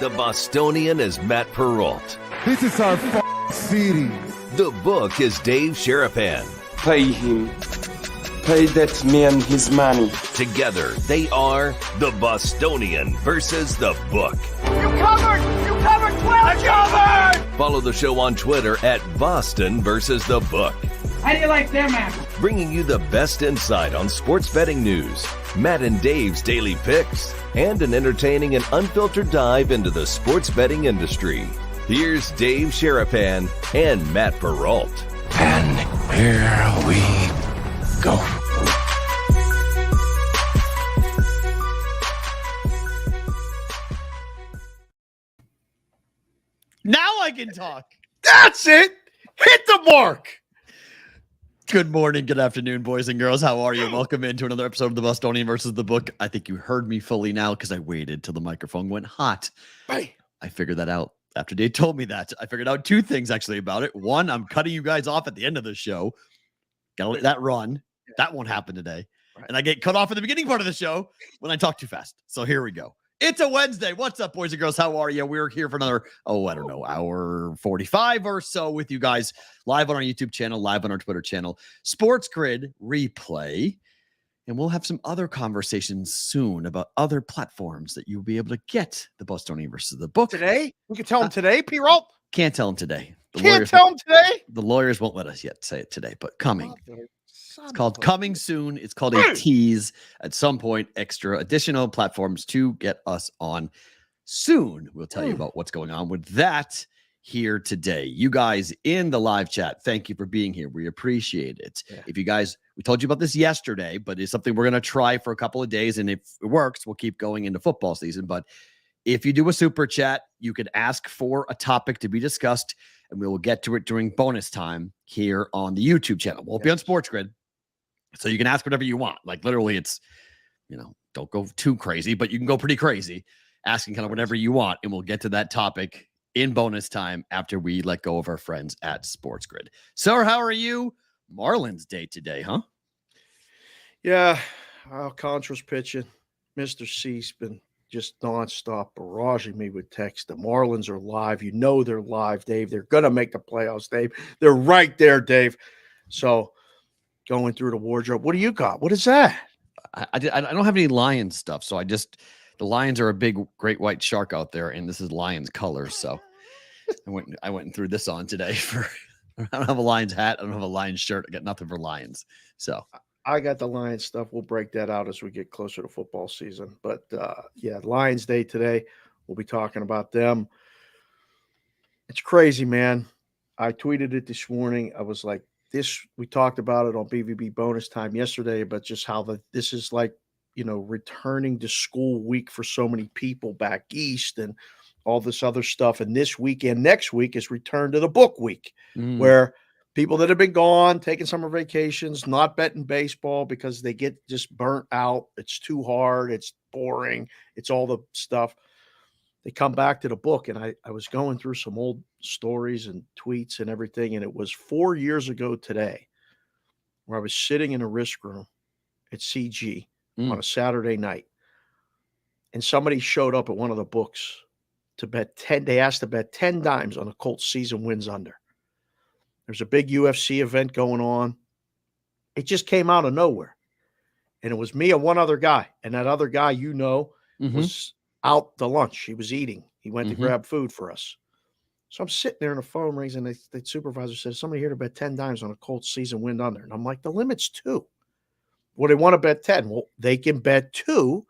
The Bostonian is Matt Perrault. This is our city. The book is Dave Sharapan. Pay him. Pay that man his money. Together, they are the Bostonian versus the book. You covered 12. I covered. Follow the show on Twitter at Boston versus the book. How do you like them apples? Bringing you the best insight on sports betting news, Matt and Dave's daily picks, and an entertaining and unfiltered dive into the sports betting industry. Here's Dave Sharapan and Matt Perrault. And here we go. Now I can talk. That's it. Hit the mark. Good morning, good afternoon, boys and girls. How are you? Welcome into another episode of the Bostonian versus the book. I think you heard me fully now because I waited till the microphone went hot. Hey. I figured that out after Dave told me that. I figured out two things actually about it. One, I'm cutting you guys off at the end of the show. Gotta let that run. That won't happen today. Right. And I get cut off at the beginning part of the show when I talk too fast. So here we go. It's a Wednesday. What's up, boys and girls? How are you? We're here for another, hour 45 or so with you guys, live on our YouTube channel, live on our Twitter channel, Sports Grid replay. And we'll have some other conversations soon about other platforms that you'll be able to get the Bostonian versus the book. Today? We can tell them today, Perrault? Can't tell them today. Can't tell them today? The lawyers won't let us yet say it today, but coming. It's called Coming Soon. It's called a tease at some point. Extra additional platforms to get us on soon. We'll tell you about what's going on with that here today. You guys in the live chat, thank you for being here. We appreciate it. Yeah. If you guys, we told you about this yesterday, but it's something we're going to try for a couple of days. And if it works, we'll keep going into football season. But if you do a super chat, you can ask for a topic to be discussed, and we will get to it during bonus time here on the YouTube channel. We'll be on Sports Grid. So you can ask whatever you want. Like literally it's, don't go too crazy, but you can go pretty crazy asking kind of whatever you want. And we'll get to that topic in bonus time after we let go of our friends at Sports Grid. Sir, how are you? Marlins day today, huh? Yeah. Alcantara's pitching. Mr. C's been just nonstop barraging me with text. The Marlins are live. You know they're live, Dave. They're going to make the playoffs, Dave. They're right there, Dave. So going through the wardrobe. What do you got? What is that? I don't have any Lions stuff. So the Lions are a big, great white shark out there. And this is Lions colors. So I went and threw this on today I don't have a Lions hat. I don't have a Lions shirt. I got nothing for Lions. So I got the Lions stuff. We'll break that out as we get closer to football season. But Lions Day today. We'll be talking about them. It's crazy, man. I tweeted it this morning. I was like, we talked about it on BVB bonus time yesterday, but just how this is like, returning to school week for so many people back east and all this other stuff. And this weekend, next week is return to the book week, where people that have been gone, taking summer vacations, not betting baseball because they get just burnt out. It's too hard. It's boring. It's all the stuff. They come back to the book, and I was going through some old stories and tweets and everything, and it was 4 years ago today where I was sitting in a risk room at CG on a Saturday night, and somebody showed up at one of the books to bet 10. They asked to bet 10 dimes on the Colts season wins under. There's a big UFC event going on. It just came out of nowhere, and it was me and one other guy, and that other guy, was out to lunch. He was eating. He went to grab food for us. So I'm sitting there and the phone rings, and the supervisor says, somebody here to bet 10 dimes on a Colts season win under. And I'm like, the limit's 2. Well, they want to bet 10. Well, they can bet 2,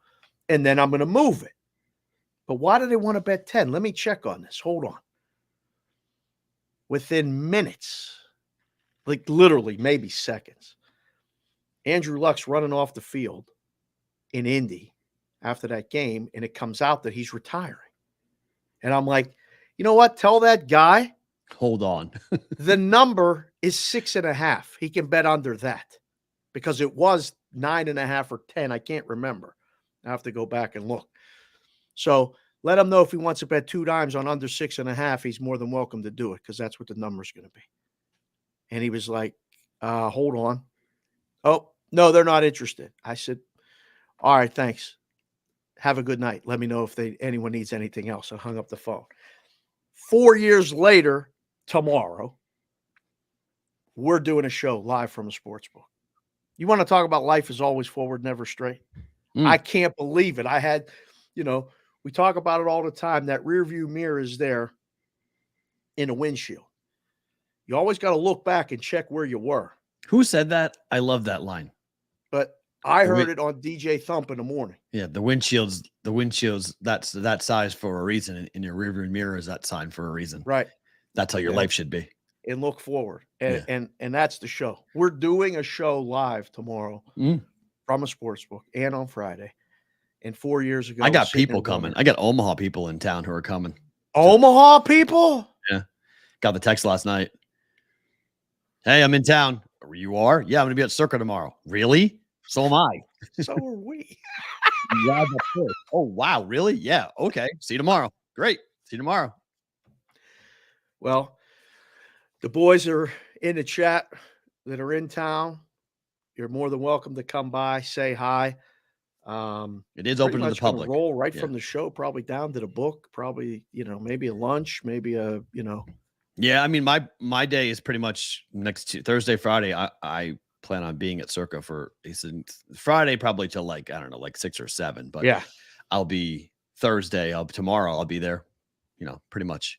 and then I'm going to move it. But why do they want to bet 10? Let me check on this. Hold on. Within minutes, like literally maybe seconds, Andrew Luck's running off the field in Indy after that game, and it comes out that he's retiring. And I'm like, you know what? Tell that guy. Hold on. The number is 6.5. He can bet under that because it was 9.5 or 10. I can't remember. I have to go back and look. So let him know if he wants to bet 2 dimes on under 6.5. He's more than welcome to do it because that's what the number's going to be. And he was like, hold on. Oh, no, they're not interested. I said, all right, thanks. have a good night. Let me know if anyone needs anything else. I hung up the phone. 4 years later, tomorrow, we're doing a show live from a sports book. You want to talk about life is always forward, never straight? I can't believe it. I had, we talk about it all the time. That rear view mirror is there in a windshield. You always got to look back and check where you were. Who said that? I love that line. But I heard it on DJ Thump in the morning. Yeah, the windshield's that's that size for a reason, and your rearview mirror is that sign for a reason. Right. That's how your life should be. And look forward. And that's the show. We're doing a show live tomorrow from a sports book and on Friday. And 4 years ago, I got people coming. I got Omaha people in town who are coming. Omaha people? Yeah. Got the text last night. Hey, I'm in town. You are? Yeah, I'm going to be at Circa tomorrow. Really? So am I. So are we. Oh, wow. Really? Yeah. Okay. See you tomorrow. Great. See you tomorrow. Well, the boys are in the chat that are in town. You're more than welcome to come by, say hi. It is open to the public. Roll right from the show, probably down to the book, probably, maybe a lunch, maybe a. Yeah, I mean, my day is pretty much next Thursday, Friday. I plan on being at Circa for Friday, probably till like 6 or 7. But yeah, I'll be Thursday. Tomorrow I'll be there. Pretty much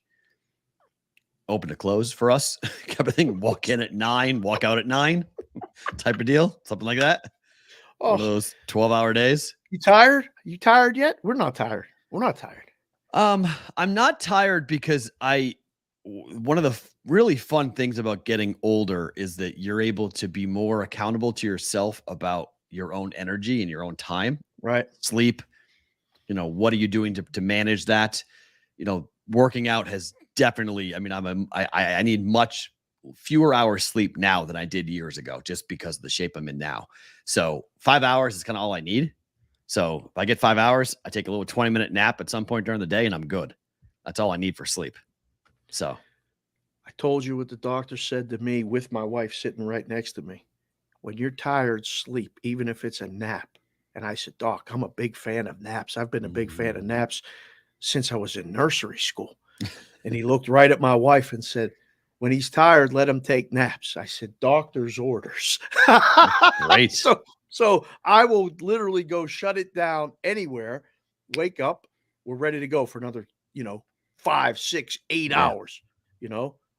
open to close for us. Everything. Walk in at 9, walk out at 9, type of deal, something like that. Oh, one of those 12-hour days. You tired? You tired yet? We're not tired. We're not tired. I'm not tired because one of the really fun things about getting older is that you're able to be more accountable to yourself about your own energy and your own time. Right. Sleep. What are you doing to manage that? Working out has definitely, I need much fewer hours sleep now than I did years ago, just because of the shape I'm in now. So 5 hours is kind of all I need. So if I get 5 hours, I take a little 20-minute nap at some point during the day and I'm good. That's all I need for sleep. So I told you what the doctor said to me with my wife sitting right next to me. When you're tired, sleep, even if it's a nap. And I said, Doc, I'm a big fan of naps. I've been a big fan of naps since I was in nursery school. And he looked right at my wife and said, when he's tired, let him take naps. I said, doctor's orders. Great. So I will literally go shut it down anywhere, wake up, we're ready to go for another, 5, 6, 8 hours,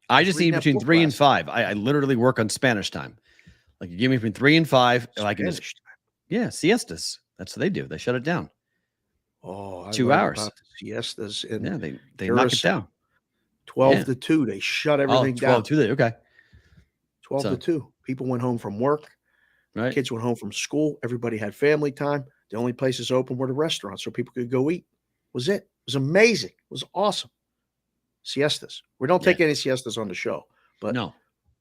I just need between 3 and 5. I literally work on Spanish time. Like you give me between 3 and 5. And I can just, siestas. That's what they do. They shut it down. Oh, 2 hours. About the siestas. And they knock it down. 12 to 2. They shut everything down. 12 to 2. Okay. 12 to 2. People went home from work. Right. Kids went home from school. Everybody had family time. The only places open were the restaurants so people could go eat. Was it. It was amazing. It was awesome. Siestas. We don't take any siestas on the show, but no,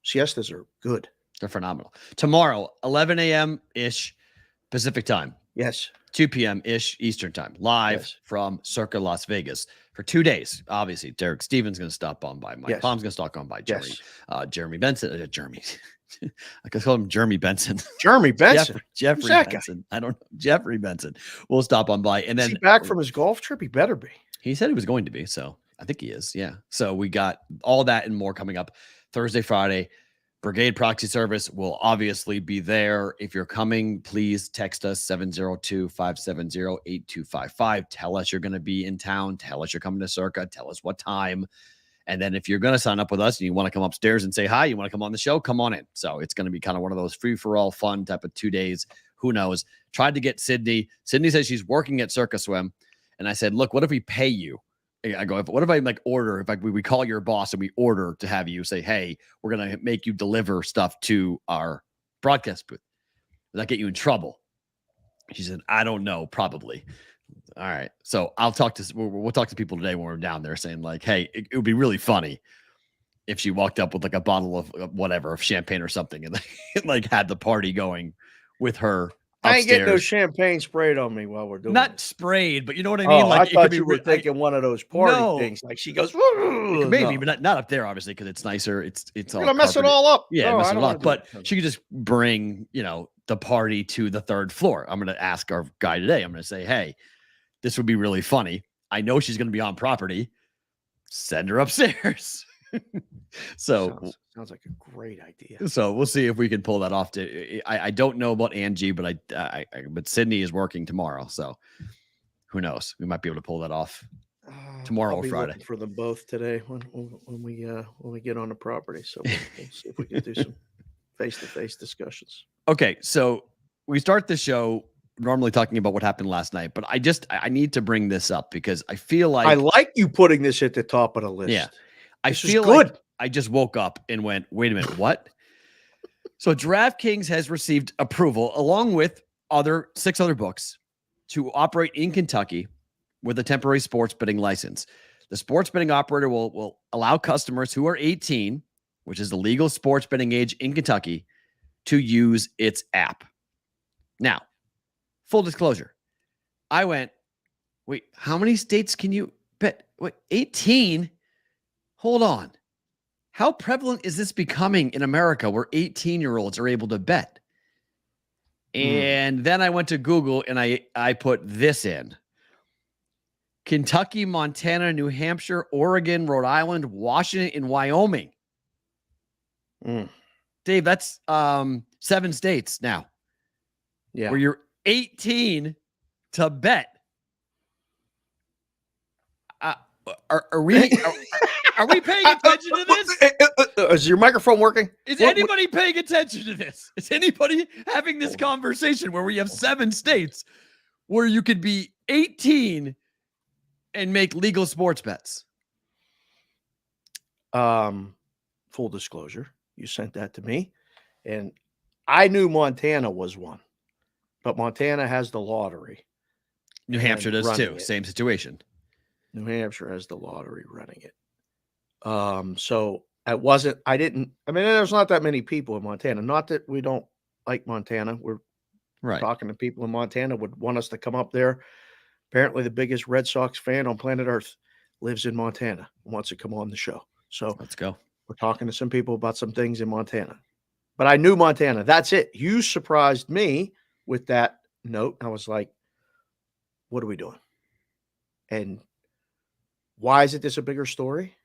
siestas are good. They're phenomenal. Tomorrow, 11 a.m.-ish Pacific time. Yes. 2 p.m.-ish Eastern time. Live from Circa Las Vegas for 2 days. Obviously, Derek Stevens going to stop on by. Mike Palm's going to stop on by. Jeremy Benson. Jeremy. I could call him Jeremy Benson. Jeremy Benson. Jeffrey Benson. I don't know. Jeffrey Benson. We'll stop on by. And then is he back from his golf trip? He better be. He said he was going to be. So I think he is. Yeah. So we got all that and more coming up Thursday, Friday. Brigade Proxy Service will obviously be there. If you're coming, please text us 702-570-8255. Tell us you're going to be in town. Tell us you're coming to Circa. Tell us what time. And then if you're going to sign up with us and you want to come upstairs and say hi, you want to come on the show, come on in. So it's going to be kind of one of those free-for-all fun type of 2 days. Who knows? Tried to get Sydney. Sydney says she's working at Circa Swim. And I said, look, what if we pay you? I go, what if I order, we call your boss and we order to have you say, hey, we're going to make you deliver stuff to our broadcast booth. Does that get you in trouble? She said, I don't know, probably. All right. So we'll talk to people today when we're down there saying like, hey, it would be really funny if she walked up with like a bottle of whatever, of champagne or something and like had the party going with her. Upstairs. I ain't getting no champagne sprayed on me while we're doing Not this. sprayed, but you know what I mean? Like I thought you were thinking one of those party things. Like she goes, maybe, but not up there, obviously, because it's nicer. It's all gonna mess it all up. Yeah, mess it all up. But she could just bring, the party to the third floor. I'm gonna ask our guy today. I'm gonna say, hey, this would be really funny. I know she's going to be on property. Send her upstairs. So sounds like a great idea. So we'll see if we can pull that off. I don't know about Angie, but but Sydney is working tomorrow, so who knows? We might be able to pull that off tomorrow or Friday. For them both today when we get on the property. So we'll see if we can do some face-to-face discussions. Okay, so we start the show normally talking about what happened last night, but I need to bring this up because I feel like I like you putting this at the top of the list. Yeah, I this feel good. Like I just woke up and went, wait a minute, what? So DraftKings has received approval along with 6 other books to operate in Kentucky with a temporary sports betting license. The sports betting operator will allow customers who are 18, which is the legal sports betting age in Kentucky, to use its app. Now, full disclosure, I went, wait, how many states can you bet? Wait, 18? Hold on. How prevalent is this becoming in America where 18-year-olds are able to bet? And then I went to Google and I put this in. Kentucky, Montana, New Hampshire, Oregon, Rhode Island, Washington, and Wyoming. Dave, that's 7 states now. Yeah. Where you're 18 to bet. Are we paying attention to this? Is your microphone working? Is anybody paying attention to this? Is anybody having this conversation where we have 7 states where you could be 18 and make legal sports bets? Full disclosure, you sent that to me, and I knew Montana was one, but Montana has the lottery. New Hampshire does too. Same situation. New Hampshire has the lottery running it. So there's not that many people in Montana. Not that we don't like Montana. We're talking to people in Montana would want us to come up there. Apparently the biggest Red Sox fan on planet Earth lives in Montana and wants to come on the show. So let's go. We're talking to some people about some things in Montana, but I knew Montana. That's it. You surprised me with that note. I was like, what are we doing? And why is this a bigger story?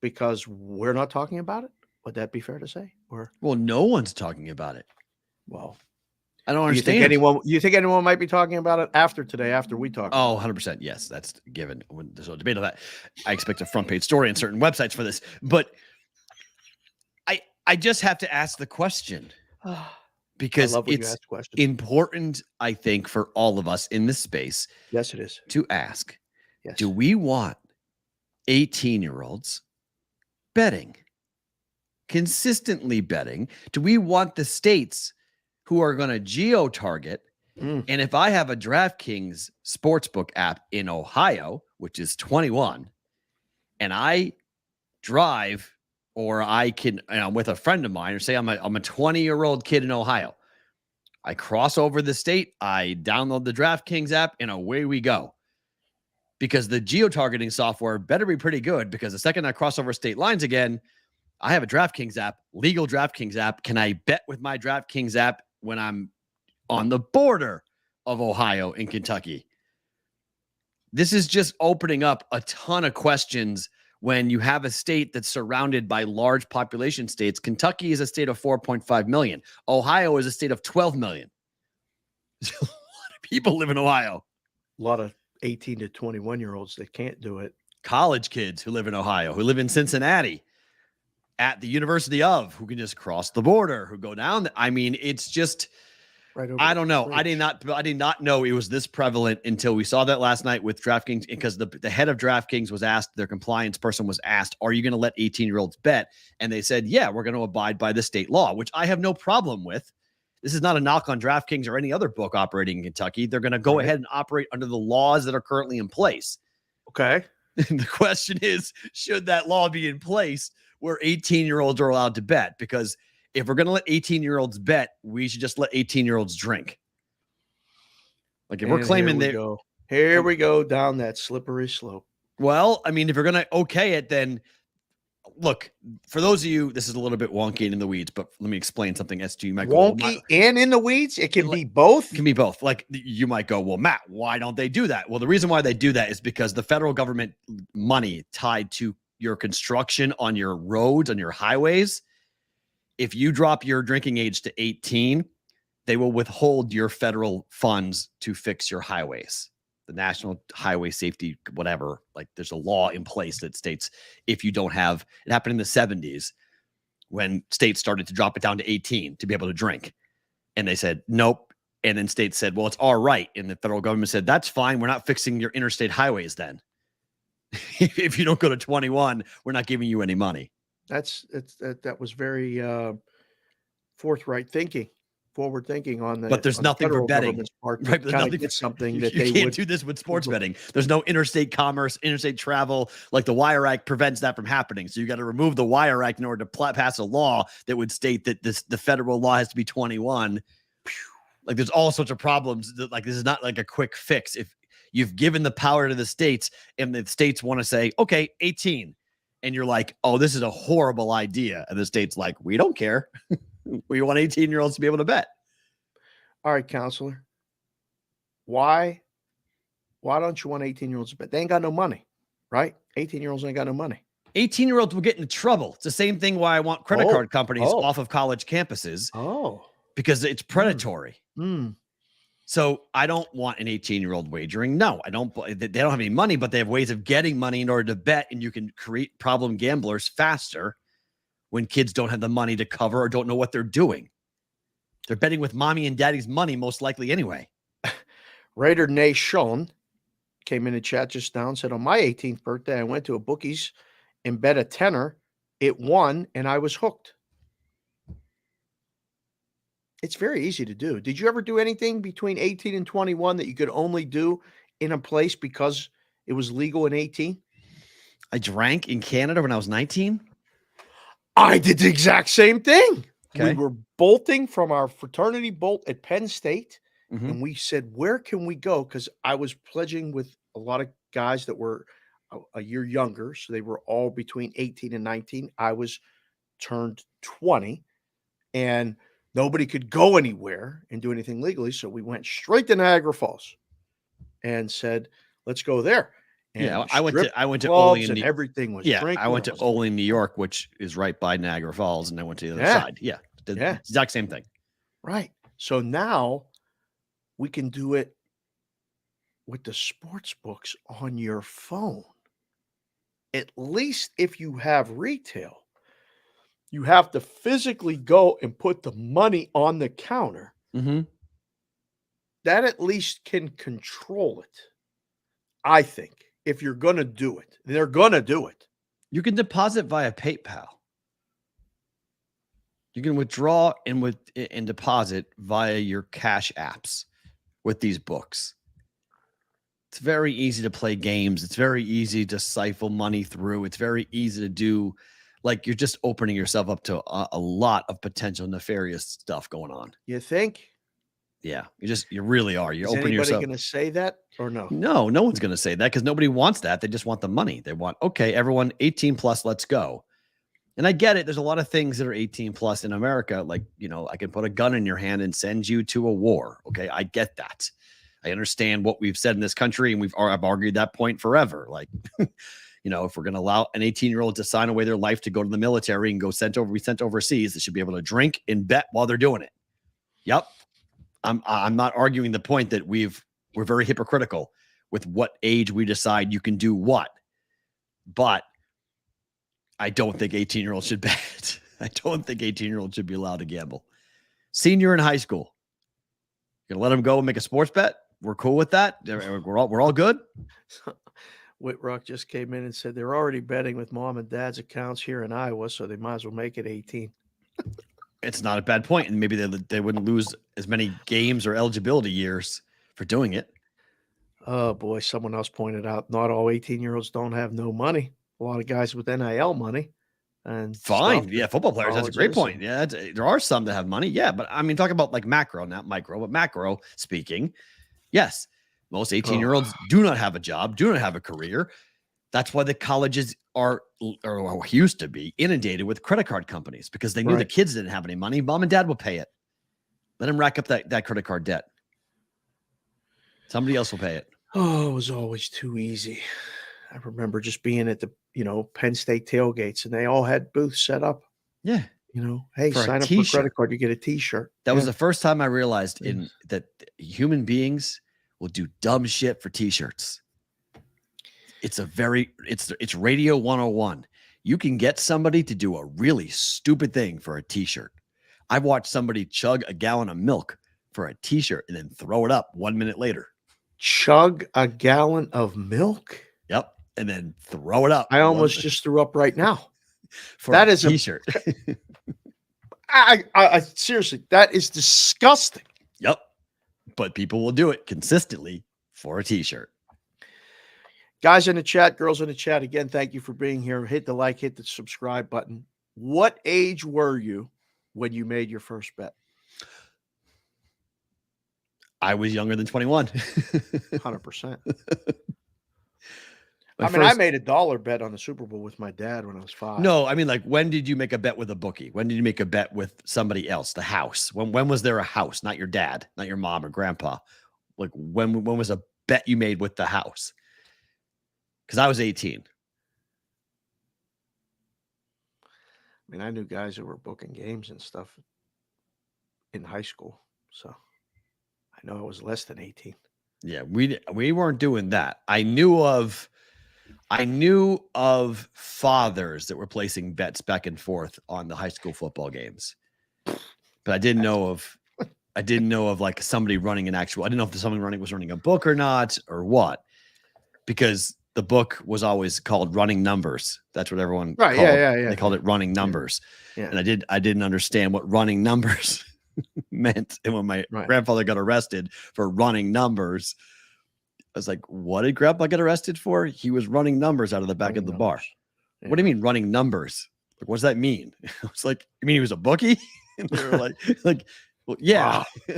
Because we're not talking about it? Would that be fair to say? Well, no one's talking about it. Well, I don't understand. You think anyone might be talking about it after today, after we talk? Oh, 100%. Yes, that's given. When there's a debate on that, I expect a front page story on certain websites for this. But I just have to ask the question because it's important, I think, for all of us in this space. Yes, it is. To ask, yes. Do we want 18-year-olds betting, consistently betting? Do we want the states who are going to geo-target? And if I have a DraftKings sportsbook app in Ohio, which is 21, and I drive, or I can, I'm with a friend of mine, or say I'm a 20-year-old kid in Ohio, I cross over the state, I download the DraftKings app, and away we go. Because the geo-targeting software better be pretty good, because the second I cross over state lines again, I have a DraftKings app, legal DraftKings app. Can I bet with my DraftKings app when I'm on the border of Ohio and Kentucky? This is just opening up a ton of questions when you have a state that's surrounded by large population states. Kentucky is a state of 4.5 million. Ohio is a state of 12 million. There's a lot of people live in Ohio. A lot of 18 to 21-year-olds that can't do it. College kids who live in Ohio, who live in Cincinnati, at the University of, who can just cross the border, who go down. I mean, it's just, I don't know. I did not know it was this prevalent until we saw that last night with DraftKings, because the head of DraftKings was asked, their compliance person was asked, are you going to let 18-year-olds bet? And they said, yeah, we're going to abide by the state law, which I have no problem with. This is not a knock on DraftKings or any other book operating in Kentucky. They're going to go ahead and operate under the laws that are currently in place. Okay. The question is, should that law be in place where 18-year-olds are allowed to bet? Because if we're going to let 18-year-olds bet, we should just let 18-year-olds drink. Like if we're claiming that, here we go down that slippery slope. Well, I mean, if you're going to okay it, then look, for those of you, this is a little bit wonky and in the weeds, but let me explain something. SG, you might go, Wonky and in the weeds? It can be both? It can be both. Like, you might go, well, Matt, why don't they do that? Well, the reason why they do that is because the federal government money tied to your construction on your roads, on your highways, if you drop your drinking age to 18, they will withhold your federal funds to fix your highways. The National Highway Safety, whatever, like there's a law in place that states if you don't have, it happened in the 70s when states started to drop it down to 18 to be able to drink. And they said, nope. And then states said, well, it's all right. And the federal government said, that's fine. We're not fixing your interstate highways then. If you don't go to 21, we're not giving you any money. That was very forward thinking on the. But there's nothing for betting. Part right, but kind of get something that you can't do this with sports betting. There's no interstate commerce, interstate travel. Like the Wire Act prevents that from happening. So you got to remove the Wire Act in order to pass a law that would state that the federal law has to be 21. Like there's all sorts of problems. Like this is not like a quick fix. If you've given the power to the states and the states want to say, okay, 18. And you're like, oh, this is a horrible idea. And the state's like, we don't care. We want 18-year-olds to be able to bet. All right, counselor. Why don't you want 18-year-olds to bet? They ain't got no money, right? 18-year-olds ain't got no money. 18-year-olds will get into trouble. It's the same thing why I want credit card companies off of college campuses. Because it's predatory. So I don't want an 18-year-old wagering. No, I don't. They don't have any money, but they have ways of getting money in order to bet, and you can create problem gamblers faster when kids don't have the money to cover or don't know what they're doing. They're betting with mommy and daddy's money, most likely anyway. Raider Nation came in the chat just now and said, on my 18th birthday, I went to a bookies and bet a tenner. It won, and I was hooked. It's very easy to do. Did you ever do anything between 18 and 21 that you could only do in a place because it was legal in 18? I drank in Canada when I was 19. I did the exact same thing. Okay. We were bolting from our fraternity bolt at Penn State, and we said, where can we go? Because I was pledging with a lot of guys that were a year younger, so they were all between 18 and 19. I was turned 20, and nobody could go anywhere and do anything legally. So we went straight to Niagara Falls and said, let's go there. And yeah, I went to Ole, and everything was I went to Ole, New York, which is right by Niagara Falls, and I went to the other side. Yeah, the exact same thing. Right. So now we can do it with the sports books on your phone. At least if you have retail, you have to physically go and put the money on the counter. That at least can control it, I think. If you're going to do it, they're going to do it. You can deposit via PayPal. You can withdraw and deposit via your cash apps with these books. It's very easy to play games. It's very easy to siphon money through. It's very easy to do. Like, you're just opening yourself up to a lot of potential nefarious stuff going on. You think? Yeah, you really are. You're opening yourself. Is anybody going to say that or no? No one's going to say that because nobody wants that. They just want the money. They want, okay, everyone 18 plus, let's go. And I get it. There's a lot of things that are 18 plus in America. Like, I can put a gun in your hand and send you to a war. Okay, I get that. I understand what we've said in this country, and I've argued that point forever. Like, if we're going to allow an 18-year-old to sign away their life to go to the military and be sent overseas, they should be able to drink and bet while they're doing it. Yep. I'm not arguing the point that we're very hypocritical with what age we decide you can do what, but I don't think 18-year-olds should bet. I don't think 18-year-olds should be allowed to gamble. Senior in high school, you're gonna let them go and make a sports bet? We're cool with that. We're all good. Whitrock just came in and said they're already betting with mom and dad's accounts here in Iowa, so they might as well make it 18. It's not a bad point, and maybe they wouldn't lose as many games or eligibility years for doing it. Oh, boy, someone else pointed out not all 18-year-olds don't have no money. A lot of guys with NIL money. And fine. Yeah, football players, that's a great point. Yeah, there are some that have money. Yeah, but I mean, talk about like macro, not micro, but macro speaking. Yes, most 18-year-olds do not have a job, do not have a career. That's why the colleges are, or used to be, inundated with credit card companies because they knew the kids didn't have any money. Mom and dad will pay it. Let them rack up that credit card debt. Somebody else will pay it. Oh, it was always too easy. I remember just being at the, Penn State tailgates, and they all had booths set up. Yeah. Hey, For a sign up for a credit card, you get a T-shirt. That was the first time I realized that human beings will do dumb shit for T-shirts. It's Radio 101. You can get somebody to do a really stupid thing for a T-shirt. I've watched somebody chug a gallon of milk for a T-shirt and then throw it up 1 minute later. Chug a gallon of milk? Yep. And then throw it up. I almost just threw up right now. For that a is T-shirt. I seriously, that is disgusting. Yep. But people will do it consistently for a T-shirt. Guys in the chat, girls in the chat, again, thank you for being here. Hit the like, hit the subscribe button. What age were you when you made your first bet? I was younger than 21. 100%. I made a dollar bet on the Super Bowl with my dad when I was 5. No, I mean, like, when did you make a bet with a bookie? When did you make a bet with somebody else? The house. When was there a house? Not your dad, not your mom or grandpa. Like, when was a bet you made with the house? Because I was 18. I mean, I knew guys that were booking games and stuff in high school, so I know I was less than 18. Yeah, we weren't doing that. I knew of fathers that were placing bets back and forth on the high school football games, but I didn't know of like somebody running an actual. I didn't know if someone was running a book or not or what, because the book was always called Running Numbers. That's what everyone called. Yeah. They called it Running Numbers. Yeah. And I didn't understand what running numbers meant. And when my grandfather got arrested for running numbers, I was like, what did grandpa get arrested for? He was running numbers out of the back of the bar. Yeah. What do you mean running numbers? Like, what does that mean? I was like, you mean he was a bookie? And they were like, well, yeah. Wow.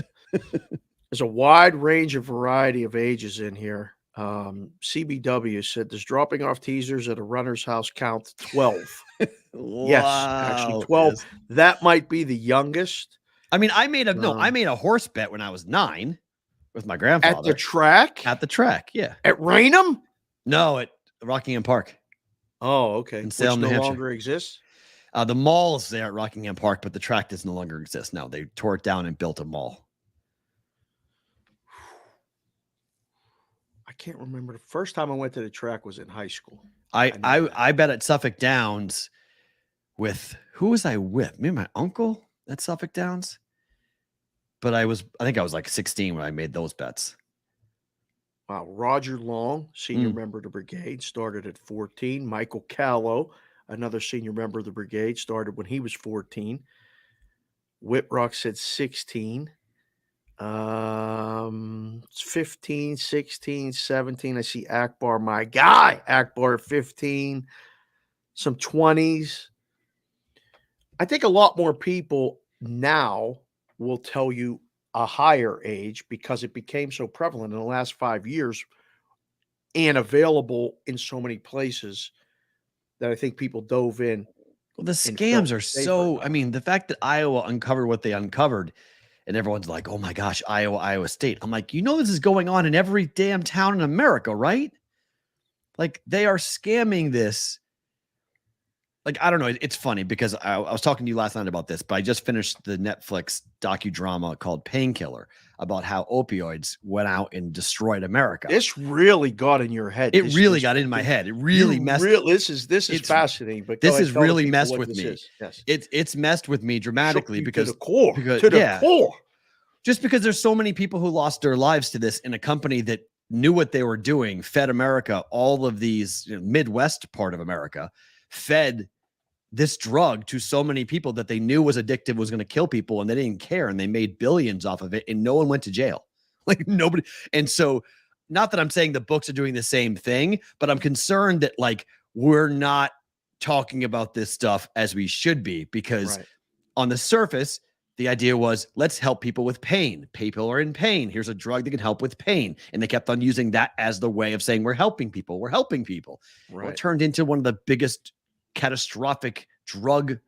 There's a wide range of variety of ages in here. CBW said, does dropping off teasers at a runner's house count 12? Wow. Yes, actually 12. Yes. That might be the youngest. I mean, I made a horse bet when I was 9 with my grandfather. At the track? At the track, yeah. At Raynham? No, at Rockingham Park. Oh, okay. In Salem, New no Hampshire. Longer exists? The mall's there at Rockingham Park, but the track does no longer exist now. They tore it down and built a mall. I can't remember. The first time I went to the track was in high school. I bet at Suffolk Downs with, who was I with? Me and my uncle at Suffolk Downs. But I think I was like 16 when I made those bets. Wow. Roger Long, senior member of the brigade, started at 14. Michael Callow, another senior member of the brigade, started when he was 14. Whitrock said 16. 15, 16, 17. I see Akbar, my guy. Akbar at 15. Some 20s. I think a lot more people now will tell you a higher age because it became so prevalent in the last 5 years and available in so many places that I think people dove in. Well, the scams are so, I mean, the fact that Iowa uncovered what they uncovered and everyone's like, oh my gosh, Iowa State. I'm like, this is going on in every damn town in America, right? Like, they are scamming this. Like, I don't know. It's funny because I was talking to you last night about this, but I just finished the Netflix docudrama called Painkiller about how opioids went out and destroyed America. This really got in your head. It really got in my head. It really messed. This is fascinating. But this has really messed with me. Yes. It's messed with me dramatically because to the core. Core. Just because there's so many people who lost their lives to this in a company that knew what they were doing, fed America, all of these Midwest part of America, fed this drug to so many people that they knew was addictive, was going to kill people, and they didn't care, and they made billions off of it, and no one went to jail. Like, nobody. And so, not that I'm saying the books are doing the same thing, but I'm concerned that, like, we're not talking about this stuff as we should be, because on the surface, the idea was, let's help people with pain. People are in pain. Here's a drug that can help with pain. And they kept on using that as the way of saying, we're helping people. We're helping people. Right. Well, it turned into one of the biggest catastrophic drug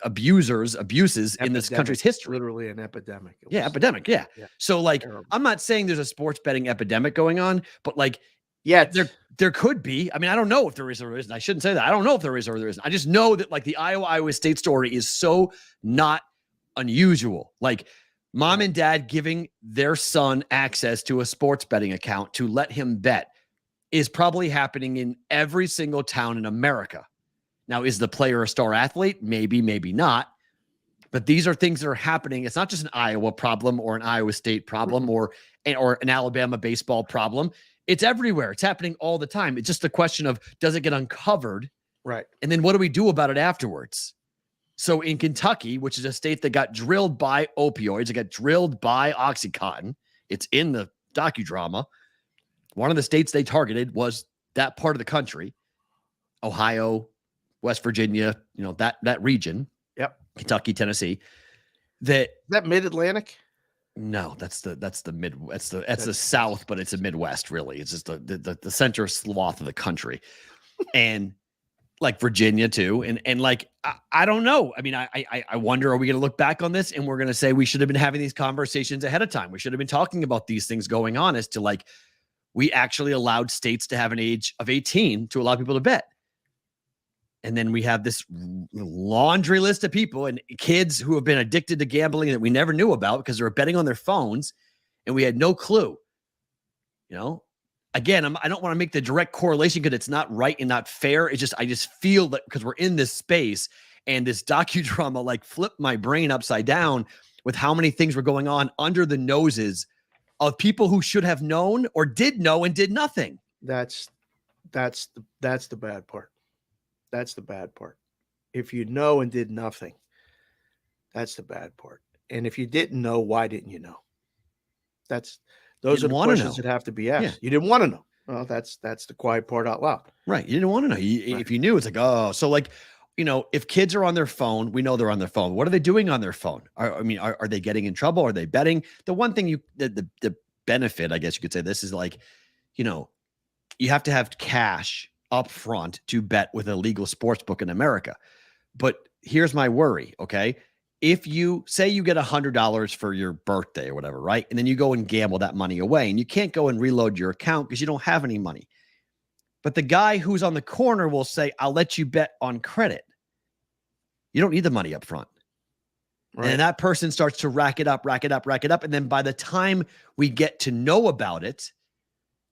abuses in this country's history. Literally an epidemic. Epidemic. Yeah. So like, terrible. I'm not saying there's a sports betting epidemic going on, but like, there could be. I mean, I don't know if there is or there isn't. I shouldn't say that. I don't know if there is or there isn't. I just know that like the Iowa State story is so not unusual. Like mom and dad giving their son access to a sports betting account to let him bet is probably happening in every single town in America. Now, is the player a star athlete? Maybe, maybe not. But these are things that are happening. It's not just an Iowa problem or an Iowa State problem or an Alabama baseball problem. It's everywhere. It's happening all the time. It's just a question of, does it get uncovered? Right. And then what do we do about it afterwards? So in Kentucky, which is a state that got drilled by opioids, it got drilled by Oxycontin. It's in the docudrama. One of the states they targeted was that part of the country, Ohio, West Virginia, that region. Yep. Kentucky, Tennessee. Is that mid-Atlantic? No, that's the South, but it's a Midwest, really. It's just the center swath of the country. And like Virginia too. And like, I don't know. I mean, I wonder, are we going to look back on this and we're going to say we should have been having these conversations ahead of time? We should have been talking about these things going on as to like, we actually allowed states to have an age of 18 to allow people to bet. And then we have this laundry list of people and kids who have been addicted to gambling that we never knew about because they were betting on their phones and we had no clue. Again, I don't want to make the direct correlation because it's not right and not fair. It's just, I just feel that because we're in this space and this docudrama like flipped my brain upside down with how many things were going on under the noses of people who should have known or did know and did nothing. That's the bad part. That's the bad part. If you know and did nothing, that's the bad part. And if you didn't know, why didn't you know? Those are the questions that have to be asked. Yeah. You didn't want to know. Well, that's the quiet part out loud. Right. You didn't want to know. If you knew, it's like, oh, so like, if kids are on their phone, we know they're on their phone. What are they doing on their phone? Are they getting in trouble? Are they betting? The one thing the benefit, I guess you could say this is like, you have to have cash up front to bet with a legal sports book in America. But here's my worry, okay? If you say you get $100 for your birthday or whatever, right? And then you go and gamble that money away and you can't go and reload your account because you don't have any money. But the guy who's on the corner will say, I'll let you bet on credit. You don't need the money up front. Right. And that person starts to rack it up. And then by the time we get to know about it,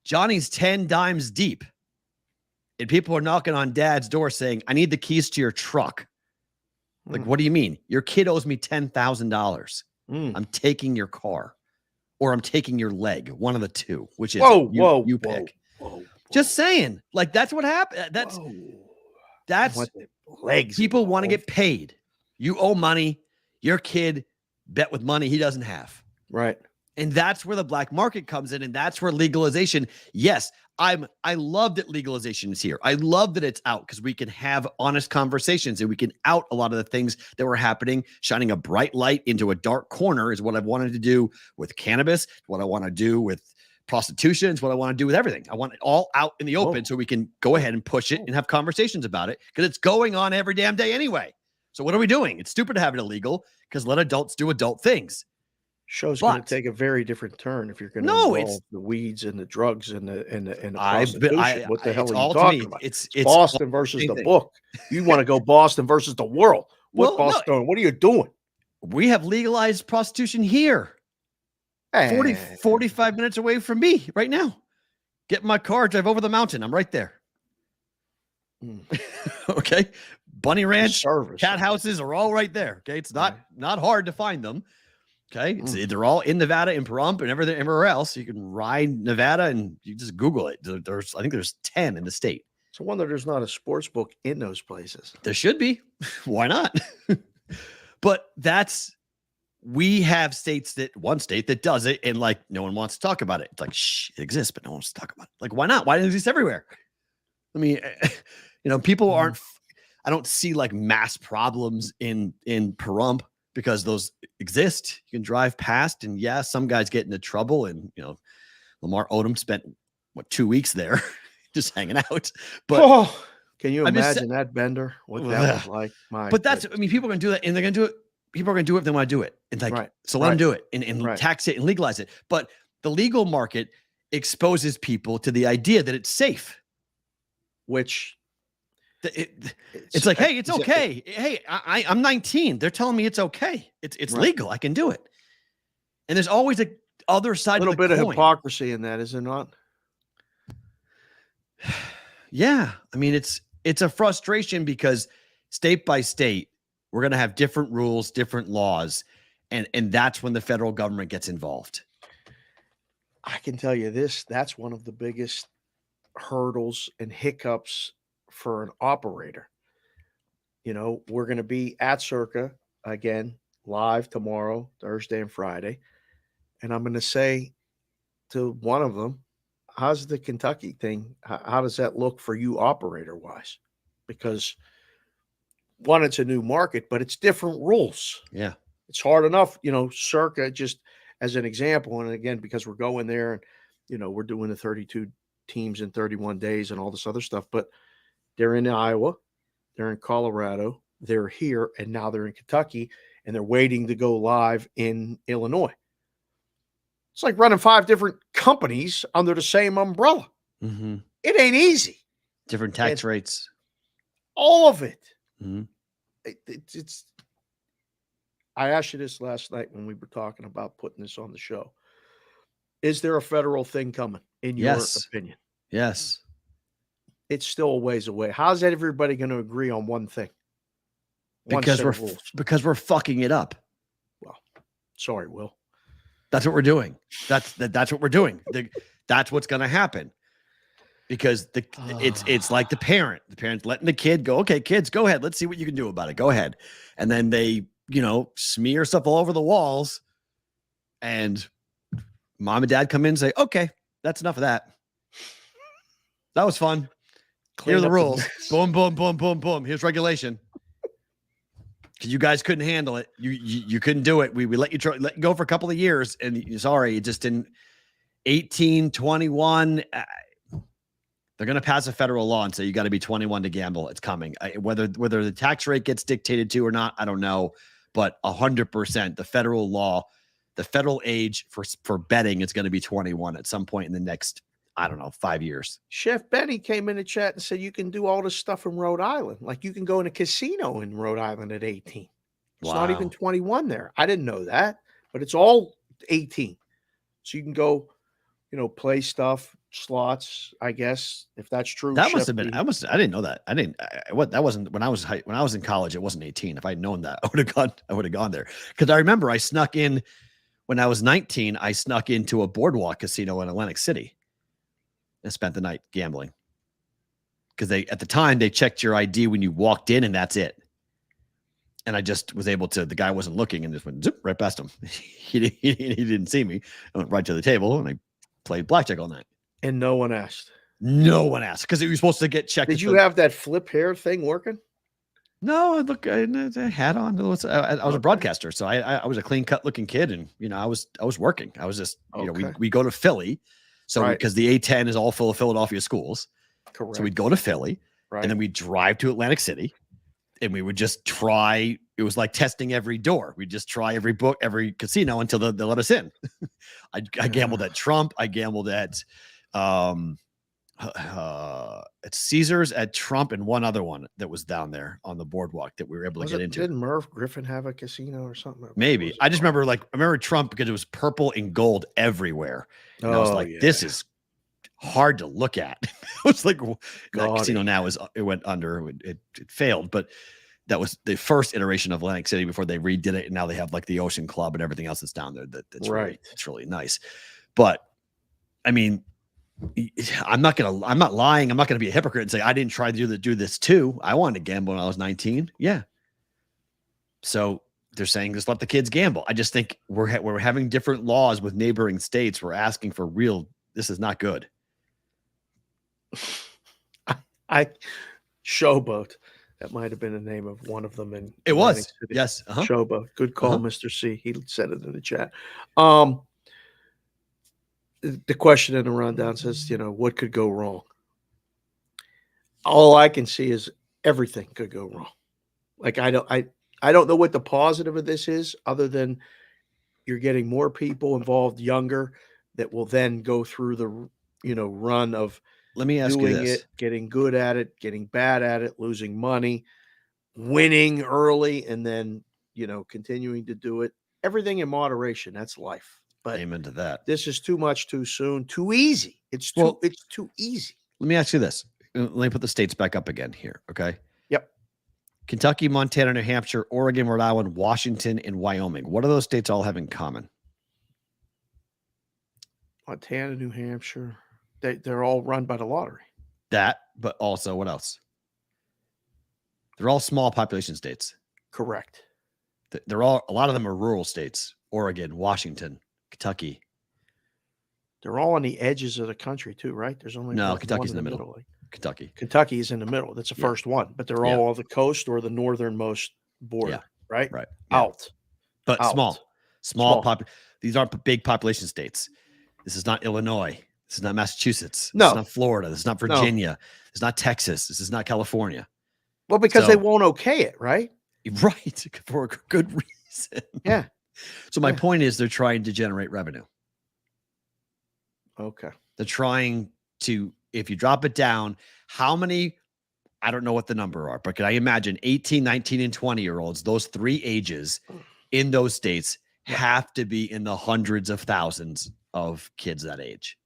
Johnny's 10 dimes deep. And people are knocking on dad's door saying, I need the keys to your truck. Like, what do you mean? Your kid owes me $10,000. I'm taking your car or I'm taking your leg. One of the two, which is you pick. Whoa. Just saying, like, that's what happened. That's legs. People want to get paid. You owe money. Your kid bet with money he doesn't have. Right. And that's where the black market comes in. And that's where legalization. Yes, I love that legalization is here. I love that it's out because we can have honest conversations and we can out a lot of the things that were happening. Shining a bright light into a dark corner is what I've wanted to do with cannabis, what I want to do with prostitution, is what I want to do with everything. I want it all out in the open so we can go ahead and push it and have conversations about it because it's going on every damn day anyway. So what are we doing? It's stupid to have it illegal because let adults do adult things. Show's going to take a very different turn if you're going to involve the weeds and the drugs and the prostitution. What the hell are you talking about? It's Boston versus the book. You want to go Boston versus the world. Boston? What are you doing? We have legalized prostitution here. 45 minutes away from me right now. Get in my car, drive over the mountain. I'm right there. Okay. Bunny Ranch, cat houses are all right there. Okay. It's not hard to find them. Okay. They're all in Nevada and Perrault and everywhere else. You can ride Nevada and you just Google it. I think there's 10 in the state. It's a wonder there's not a sports book in those places. There should be. Why not? But we have one state that does it and like no one wants to talk about it. It's like, it exists, but no one wants to talk about it. Like, why not? Why does it exist everywhere? I mean, people aren't. I don't see like mass problems in Perrault because those exist. You can drive past, and yeah, some guys get into trouble. And Lamar Odom spent 2 weeks there just hanging out. But can you imagine that bender? What that was like? But that's, I mean, people are going to do that, and they're going to do it. People are going to do it if they want to do it. It's like, so let them do it and tax it and legalize it. But the legal market exposes people to the idea that it's safe. Which it's like, hey, it's okay. Hey, I'm 19. They're telling me it's okay. It's legal. I can do it. And there's always a other side. A little bit of hypocrisy in that, is there not? Yeah, I mean, it's a frustration because state by state, we're going to have different rules, different laws, and that's when the federal government gets involved. I can tell you this, that's one of the biggest hurdles and hiccups for an operator. We're going to be at Circa again, live tomorrow, Thursday and Friday. And I'm going to say to one of them, how's the Kentucky thing? How does that look for you operator-wise? Because one, it's a new market, but it's different rules. Yeah. It's hard enough, Circa, just as an example. And again, because we're going there and, we're doing the 32 teams in 31 days and all this other stuff, but they're in Iowa, they're in Colorado, they're here, and now they're in Kentucky, and they're waiting to go live in Illinois. It's like running 5 different companies under the same umbrella. Mm-hmm. It ain't easy. Different tax rates. All of it. Mm-hmm. It's. I asked you this last night when we were talking about putting this on the show. Is there a federal thing coming, in your opinion? Yes. It's still a ways away. How's everybody going to agree on one thing? Because we're fucking it up. Well, sorry, Will. That's what we're doing. That's what we're doing. That's what's going to happen. Because it's like the parent's letting the kid go, okay, kids, go ahead. Let's see what you can do about it. Go ahead. And then they, smear stuff all over the walls, and mom and dad come in and say, okay, that's enough of that. That was fun. Here are the rules. Boom, boom, boom, boom, boom. Here's regulation. Because you guys couldn't handle it. You couldn't do it. We let you let you go for a couple of years, and sorry, it just didn't. 18, 21. They're going to pass a federal law and say you got to be 21 to gamble. It's coming. Whether the tax rate gets dictated to or not, I don't know. But 100%, the federal law, the federal age for betting is going to be 21 at some point in the next, I don't know, 5 years. Chef Benny came in the chat and said you can do all this stuff in Rhode Island. Like you can go in a casino in Rhode Island at 18. It's not even 21 there. I didn't know that, but it's all 18. So you can go, play stuff, slots, I guess, if that's true. That must have been, I didn't know that. That wasn't when I was in college, it wasn't 18. If I'd known that, I would have gone there. Cause I remember I snuck in when I was 19, I snuck into a boardwalk casino in Atlantic City and spent the night gambling. Cause at the time they checked your ID when you walked in and that's it. And I just was able to, the guy wasn't looking and just went zip right past him. He didn't see me. I went right to the table and I played blackjack all night. And no one asked. No one asked because it was supposed to get checked. Did you have that flip hair thing working? No, I had a hat on. I was a broadcaster, so I was a clean cut looking kid, and I was working. I was just we go to Philly, so because the A10 is all full of Philadelphia schools, correct. So we'd go to Philly, and then we'd drive to Atlantic City, and we would just try. It was like testing every door. We'd just try every casino until they let us in. I gambled at Trump. I gambled at Caesars, at Trump, and one other one that was down there on the boardwalk that we were able to get into. Didn't Merv Griffin have a casino or something? Maybe. I just remember Trump because it was purple and gold everywhere. And I was like, this is hard to look at. It was like that casino now it went under. It failed, but that was the first iteration of Atlantic City before they redid it, and now they have like the Ocean Club and everything else that's down there. That's right. It's really nice. But I mean, I'm not lying. I'm not gonna be a hypocrite and say I didn't try to do this too. I wanted to gamble when I was 19. Yeah. So they're saying just let the kids gamble. I just think we're having different laws with neighboring states. We're asking for real. This is not good. I showboat. That might have been the name of one of them in It Atlantic was. City. Yes. Shoba. Good call, Uh-huh. Mr. C. He said it in the chat. The question in the rundown says, what could go wrong? All I can see is everything could go wrong. Like I don't know what the positive of this is, other than you're getting more people involved younger that will then go through the run of Let me ask you doing this. it, getting good at it, getting bad at it, losing money, winning early, and then continuing to do it. Everything in moderation. That's life. But Amen to that. this is too much, too soon, too easy. It's too easy. Let me ask you this. Let me put the states back up again here. Okay. Yep. Kentucky, Montana, New Hampshire, Oregon, Rhode Island, Washington, and Wyoming. What do those states all have in common? Montana, New Hampshire, they're all run by the lottery. That, but also what else? They're all small population states. Correct. A lot of them are rural states. Oregon, Washington, Kentucky. They're all on the edges of the country too, right? There's only Kentucky's one in the middle. Kentucky. Kentucky is in the middle. That's the first one, but they're all on the coast or the northernmost border, right? Right. Yeah. But small. These aren't big population states. This is not Illinois. This is not Massachusetts. No. This is not Florida. This is not Virginia. No. This is not Texas. This is not California. Well, because they won't okay it, right? Right. For a good reason. Yeah. So my point is they're trying to generate revenue. Okay. They're trying to, if you drop it down, how many, I don't know what the number are, but can I imagine 18, 19, and 20-year-olds, those three ages in those states have to be in the hundreds of thousands of kids that age.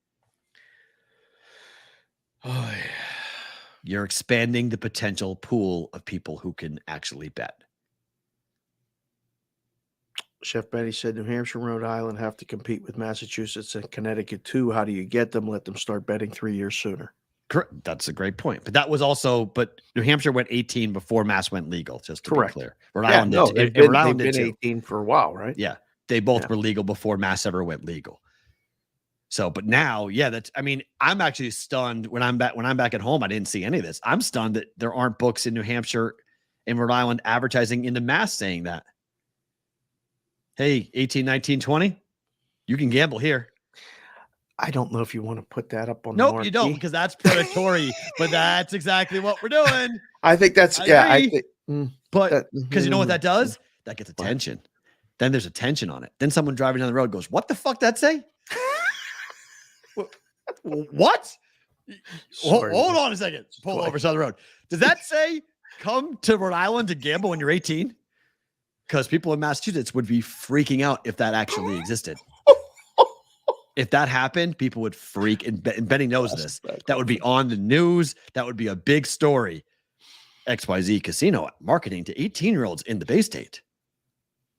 Oh, yeah. You're expanding the potential pool of people who can actually bet. Chef Benny said New Hampshire and Rhode Island have to compete with Massachusetts and Connecticut too. How do you get them? Let them start betting 3 years sooner. Correct. That's a great point. But that was also, but New Hampshire went 18 before Mass went legal, just to be clear. Rhode Island they've been 18 for a while, right? Yeah. They both were legal before Mass ever went legal. So, but now, I'm actually stunned when I'm back at home. I didn't see any of this. I'm stunned that there aren't books in New Hampshire and Rhode Island advertising into Mass saying that. Hey, 18, 19, 20, you can gamble here. I don't know if you want to put that up on the marquee. Nope, you don't, because that's predatory, but that's exactly what we're doing. I think that's, but because you know what that does? That gets attention. Then there's attention on it. Then someone driving down the road goes, what the fuck that say? What? Hold on a second. Pull over side of the road. Does that say come to Rhode Island to gamble when you're 18? Because people in Massachusetts would be freaking out if that actually existed. If that happened, people would freak. And Benny knows this. That would be on the news. That would be a big story. XYZ Casino marketing to 18-year-olds in the Bay State,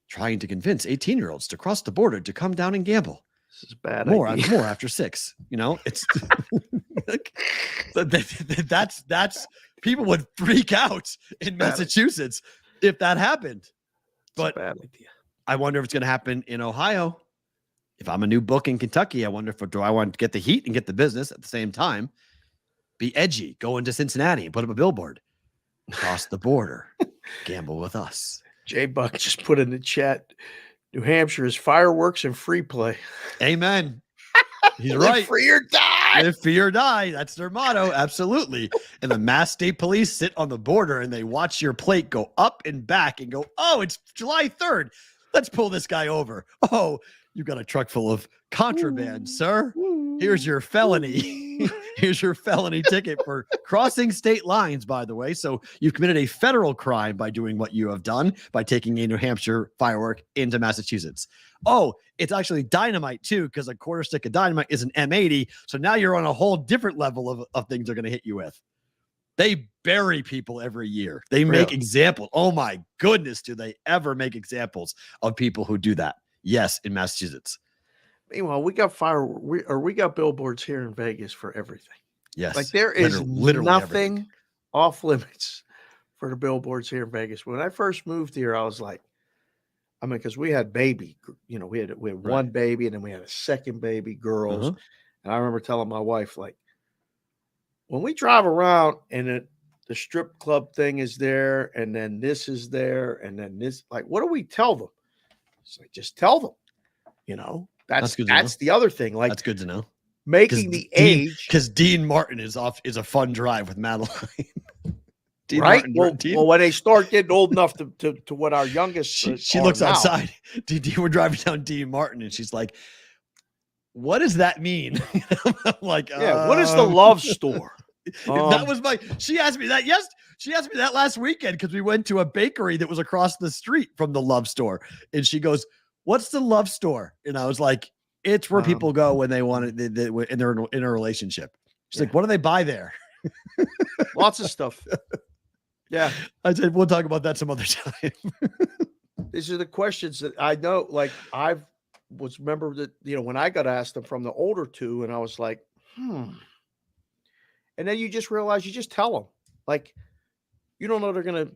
trying to convince 18-year-olds to cross the border to come down and gamble. This is bad. More after 6. It's that's people would freak out in Massachusetts if that happened. But bad idea. I wonder if it's going to happen in Ohio. If I'm a new book in Kentucky, I wonder do I want to get the heat and get the business at the same time? Be edgy, go into Cincinnati and put up a billboard. Cross the border, gamble with us. J Buck just put in the chat, New Hampshire is fireworks and free play. Amen. He's right. Free or die. Live free or die. That's their motto. Absolutely. And the Mass State Police sit on the border and they watch your plate go up and back and go, oh, it's July 3rd. Let's pull this guy over. Oh, you got a truck full of contraband, sir. Here's your felony. Here's your felony ticket for crossing state lines, by the way. So you've committed a federal crime by doing what you have done by taking a New Hampshire firework into Massachusetts. Oh, it's actually dynamite too, because a quarter stick of dynamite is an M80. So now you're on a whole different level of things they're going to hit you with. They bury people every year. They make examples. Oh my goodness, do they ever make examples of people who do that? Yes, in Massachusetts. Meanwhile, we got billboards here in Vegas for everything. Yes. Like there is literally nothing everything off limits for the billboards here in Vegas. When I first moved here, I was like, because we had baby, we had one baby and then we had a second baby, girls. And I remember telling my wife, like, when we drive around and the strip club thing is there, and then this is there, and then this. Like, what do we tell them? It's like, just tell them. That's the other thing. Like, that's good to know. Making the age, because Dean Martin is a fun drive with Madeline. Right? Martin, well, when they start getting old enough to what our youngest, she looks now. Outside. We're driving down Dean Martin, and she's like, "What does that mean?" I'm like, "Yeah, what is the love store?" That was She asked me that. Yes, she asked me that last weekend because we went to a bakery that was across the street from the love store, and she goes, "What's the love store?" And I was like, "It's where people go when they want it, and they're in a relationship." She's like, "What do they buy there?" Lots of stuff. Yeah. I said, we'll talk about that some other time. These are the questions that I know. Like, remember that, when I got asked them from the older two, and I was like, And then you just realize you just tell them. Like, you don't know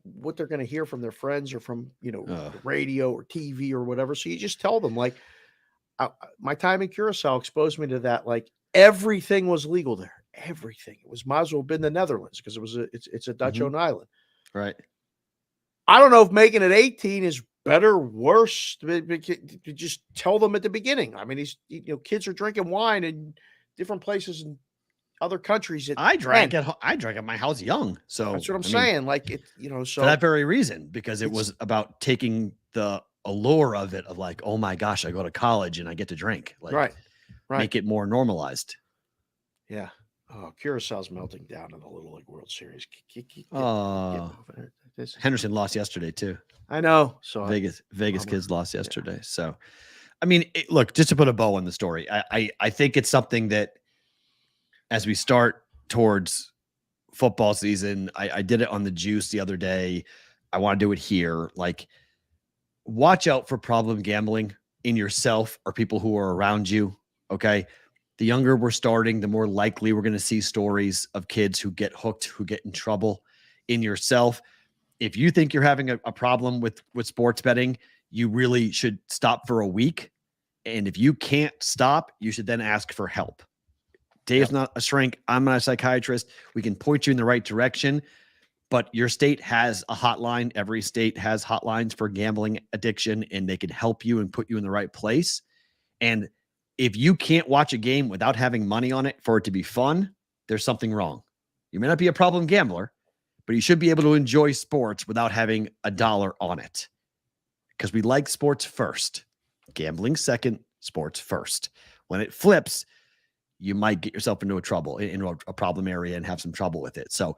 what they're gonna hear from their friends or from, the radio or TV or whatever. So you just tell them. Like, my time in Curacao exposed me to that. Like, everything was legal there. Everything. It might as well have been the Netherlands because it's a Dutch-owned island. Right. I don't know if making it 18 is better or worse. To just tell them at the beginning. I mean, these kids are drinking wine in different places in other countries. I drank at my house young. So that's what I'm saying. Like, so for that very reason, because it was about taking the allure of it, of like, oh my gosh, I go to college and I get to drink. Like, right. Make it more normalized. Yeah. Oh, Curaçao's melting down in the Little League World Series. Henderson lost yesterday too. I know. So Vegas kids lost yesterday. Yeah. So, I mean, look, just to put a bow on the story, I think it's something that as we start towards football season, I did it on the Juice the other day. I want to do it here. Like, watch out for problem gambling in yourself or people who are around you. Okay. The younger we're starting, the more likely we're going to see stories of kids who get hooked, who get in trouble. In yourself, if you think you're having a problem with sports betting, you really should stop for a week. And if you can't stop, you should then ask for help. Dave's not a shrink. I'm not a psychiatrist. We can point you in the right direction, but your state has a hotline. Every state has hotlines for gambling addiction, and they can help you and put you in the right place. And if you can't watch a game without having money on it for it to be fun, there's something wrong. You may not be a problem gambler, but you should be able to enjoy sports without having a dollar on it. Because we like sports first. Gambling second, sports first. When it flips, you might get yourself into a problem area and have some trouble with it. So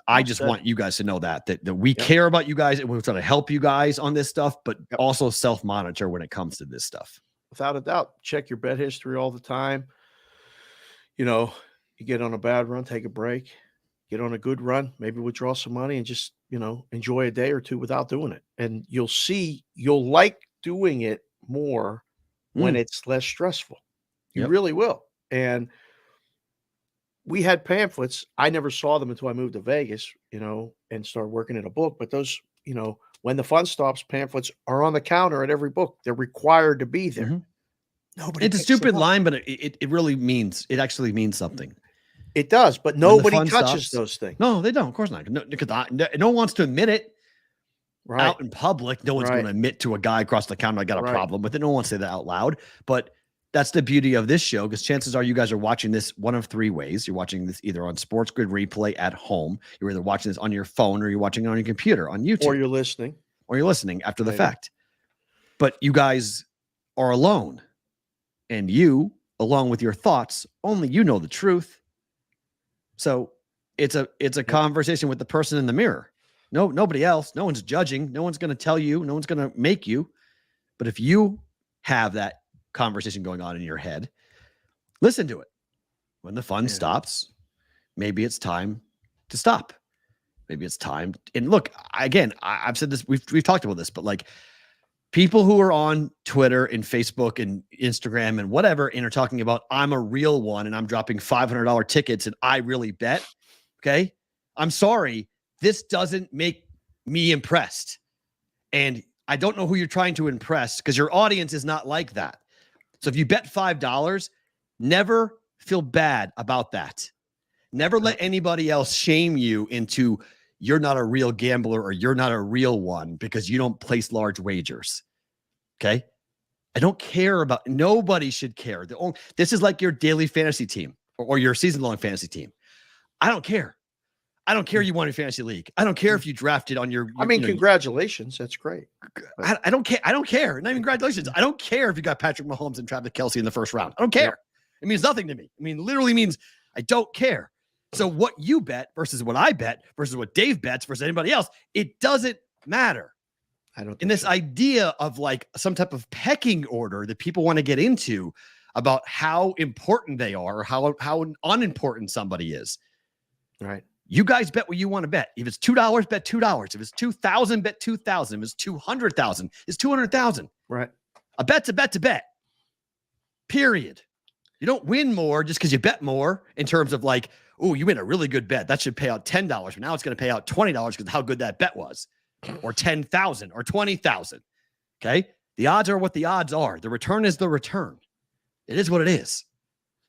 I just want you guys to know that we care about you guys and we're trying to help you guys on this stuff, but also self-monitor when it comes to this stuff. Without a doubt, check your bet history all the time. You get on a bad run, take a break. Get on a good run, maybe withdraw some money and just, enjoy a day or two without doing it. And you'll like doing it more when it's less stressful. You really will. And we had pamphlets. I never saw them until I moved to Vegas, and started working in a book. But those, when the fun stops, pamphlets are on the counter at every book. They're required to be there. Nobody. It's a stupid line, but it actually means something. It does, but nobody touches those things. No, they don't. Of course not. No, because no one wants to admit it out in public. No one's going to admit to a guy across the counter, I got a problem with it. No one wants to say that out loud. But that's the beauty of this show, because chances are you guys are watching this one of three ways. You're watching this either on Sports Grid Replay at home. You're either watching this on your phone or you're watching it on your computer on YouTube. Or you're listening after the fact. But you guys are alone. And you, along with your thoughts, only you know the truth. So it's a conversation with the person in the mirror. No, nobody else. No one's judging. No one's going to tell you. No one's going to make you. But if you have that conversation going on in your head, listen to it. When the fun stops, maybe it's time to stop. Maybe it's time. And look, again, I've said this. We've talked about this, but like people who are on Twitter and Facebook and Instagram and whatever, and are talking about, I'm a real one and I'm dropping $500 tickets and I really bet. Okay. I'm sorry. This doesn't make me impressed. And I don't know who you're trying to impress, because your audience is not like that. So if you bet $5, never feel bad about that. Never let anybody else shame you into you're not a real gambler or you're not a real one because you don't place large wagers. Okay? I don't care about, nobody should care. This is like your daily fantasy team or your season-long fantasy team. I don't care. I don't care you won a fantasy league. I don't care if you drafted on your congratulations. That's great. I don't care. I don't care. Not even congratulations. I don't care if you got Patrick Mahomes and Travis Kelce in the first round. I don't care. Yep. It means nothing to me. I mean, literally means I don't care. So what you bet versus what I bet versus what Dave bets versus anybody else, it doesn't matter. I don't. In this idea of like some type of pecking order that people want to get into about how important they are, or how unimportant somebody is. Right. You guys bet what you want to bet. If it's $2, bet $2. If it's 2,000, bet 2,000. If it's 200,000, it's 200,000. Right. A bet's a bet to bet. Period. You don't win more just because you bet more in terms of like, oh, you made a really good bet. That should pay out $10, but now it's going to pay out $20 because of how good that bet was, or 10,000 or 20,000. Okay. The odds are what the odds are. The return is the return. It is what it is.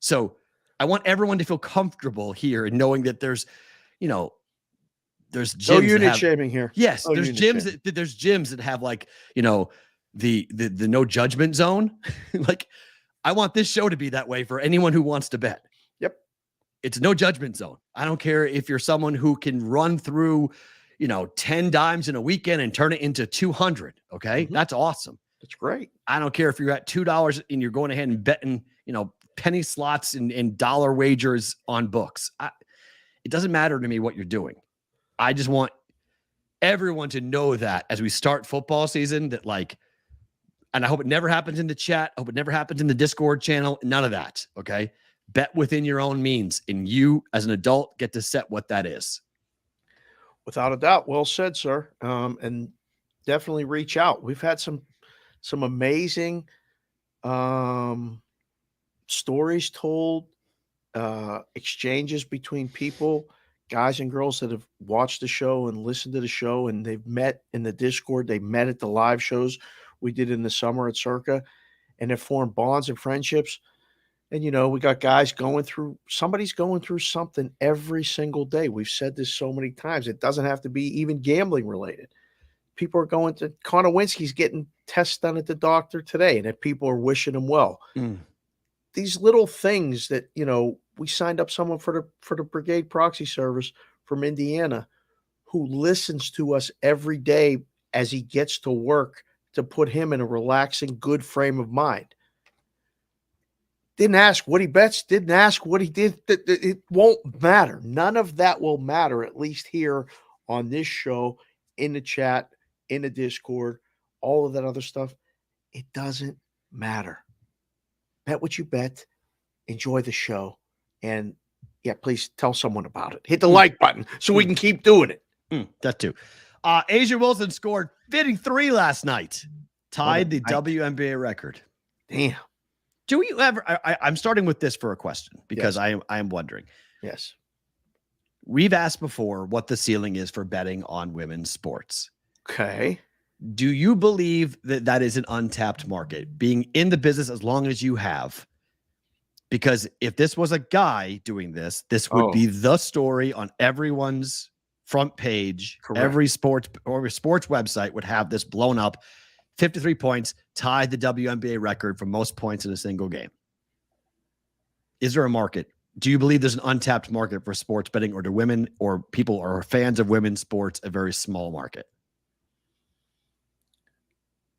So I want everyone to feel comfortable here and knowing that there's gyms. No unit shaming here. Yes, there's gyms that have like, the no judgment zone. Like, I want this show to be that way for anyone who wants to bet. Yep. It's no judgment zone. I don't care if you're someone who can run through, 10 dimes in a weekend and turn it into 200. Okay. Mm-hmm. That's awesome. That's great. I don't care if you're at $2 and you're going ahead and betting, penny slots and dollar wagers on books. It doesn't matter to me what you're doing. I just want everyone to know that as we start football season, that like, and I hope it never happens in the chat. I hope it never happens in the Discord channel. None of that. Okay. Bet within your own means, and you as an adult get to set what that is. Without a doubt. Well said, sir. And definitely reach out. We've had some amazing stories told, exchanges between people, guys and girls that have watched the show and listened to the show, and they've met in the Discord. They met at the live shows we did in the summer at Circa, and have formed bonds and friendships. And, we got guys somebody's going through something every single day. We've said this so many times. It doesn't have to be even gambling related. People are going to Konowinski's getting tests done at the doctor today, and that people are wishing him well. These little things that, we signed up someone for the Brigade Proxy service from Indiana who listens to us every day as he gets to work to put him in a relaxing, good frame of mind. Didn't ask what he bets, didn't ask what he did. It won't matter. None of that will matter, at least here on this show, in the chat, in the Discord, all of that other stuff. It doesn't matter. Bet what you bet. Enjoy the show. And yeah, please tell someone about it. Hit the like button so we can keep doing it. That too. Asia Wilson scored 53 last night. Tied the WNBA record. Damn. Do you ever? I'm starting with this for a question because I am wondering. Yes. We've asked before what the ceiling is for betting on women's sports. Okay. Do you believe that is an untapped market, being in the business as long as you have? Because if this was a guy doing this would be the story on everyone's front page. Correct. Every sports website would have this blown up. 53 points, tied the WNBA record for most points in a single game. Is there a market? Do you believe there's an untapped market for sports betting, or do women or people or fans of women's sports a very small market?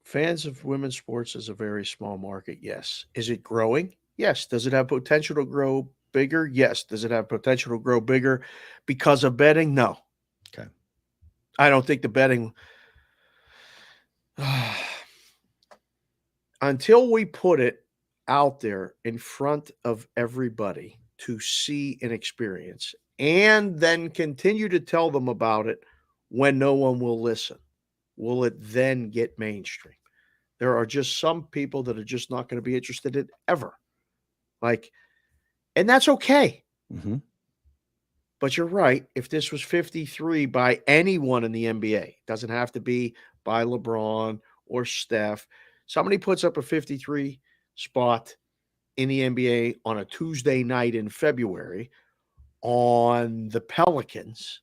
Fans of women's sports is a very small market, yes. Is it growing? Yes. Does it have potential to grow bigger? Yes. Does it have potential to grow bigger because of betting? No. Okay. I don't think the betting... Until we put it out there in front of everybody to see and experience, and then continue to tell them about it when no one will listen, will it then get mainstream? There are just some people that are just not going to be interested in it ever. And that's okay. Mm-hmm. But you're right. If this was 53 by anyone in the NBA, it doesn't have to be by LeBron or Steph. Somebody puts up a 53 spot in the NBA on a Tuesday night in February, on the Pelicans.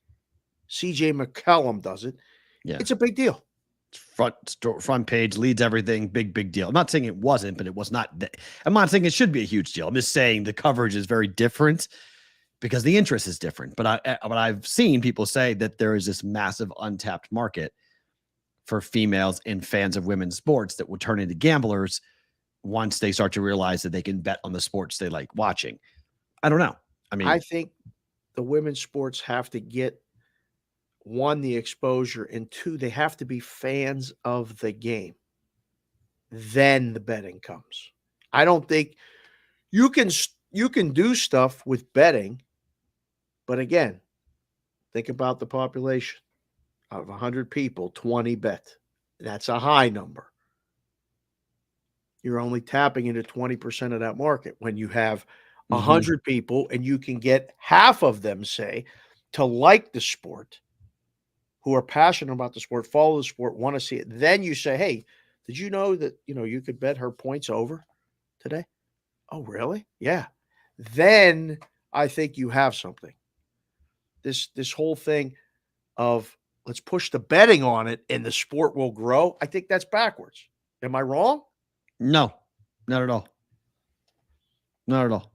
CJ McCollum does it. Yeah. It's a big deal. Front page leads everything. Big deal. I'm not saying it wasn't, but it was not. I'm not saying it should be a huge deal. I'm just saying the coverage is very different because the interest is different. But I've seen people say that there is this massive untapped market for females and fans of women's sports that will turn into gamblers once they start to realize that they can bet on the sports they like watching. I don't know. I mean, I think the women's sports have to get, one, the exposure, and two, they have to be fans of the game. Then the betting comes. I don't think you can do stuff with betting, but again, think about the population. Out of 100 people, 20 bet. That's a high number. You're only tapping into 20% of that market when you have 100 people and you can get half of them, say, to like the sport, who are passionate about the sport, follow the sport, want to see it. Then you say, hey, did you know that, you could bet her points over today? Oh, really? Yeah. Then I think you have something. This whole thing of let's push the betting on it and the sport will grow. I think that's backwards. Am I wrong? no, not at all. Not at all.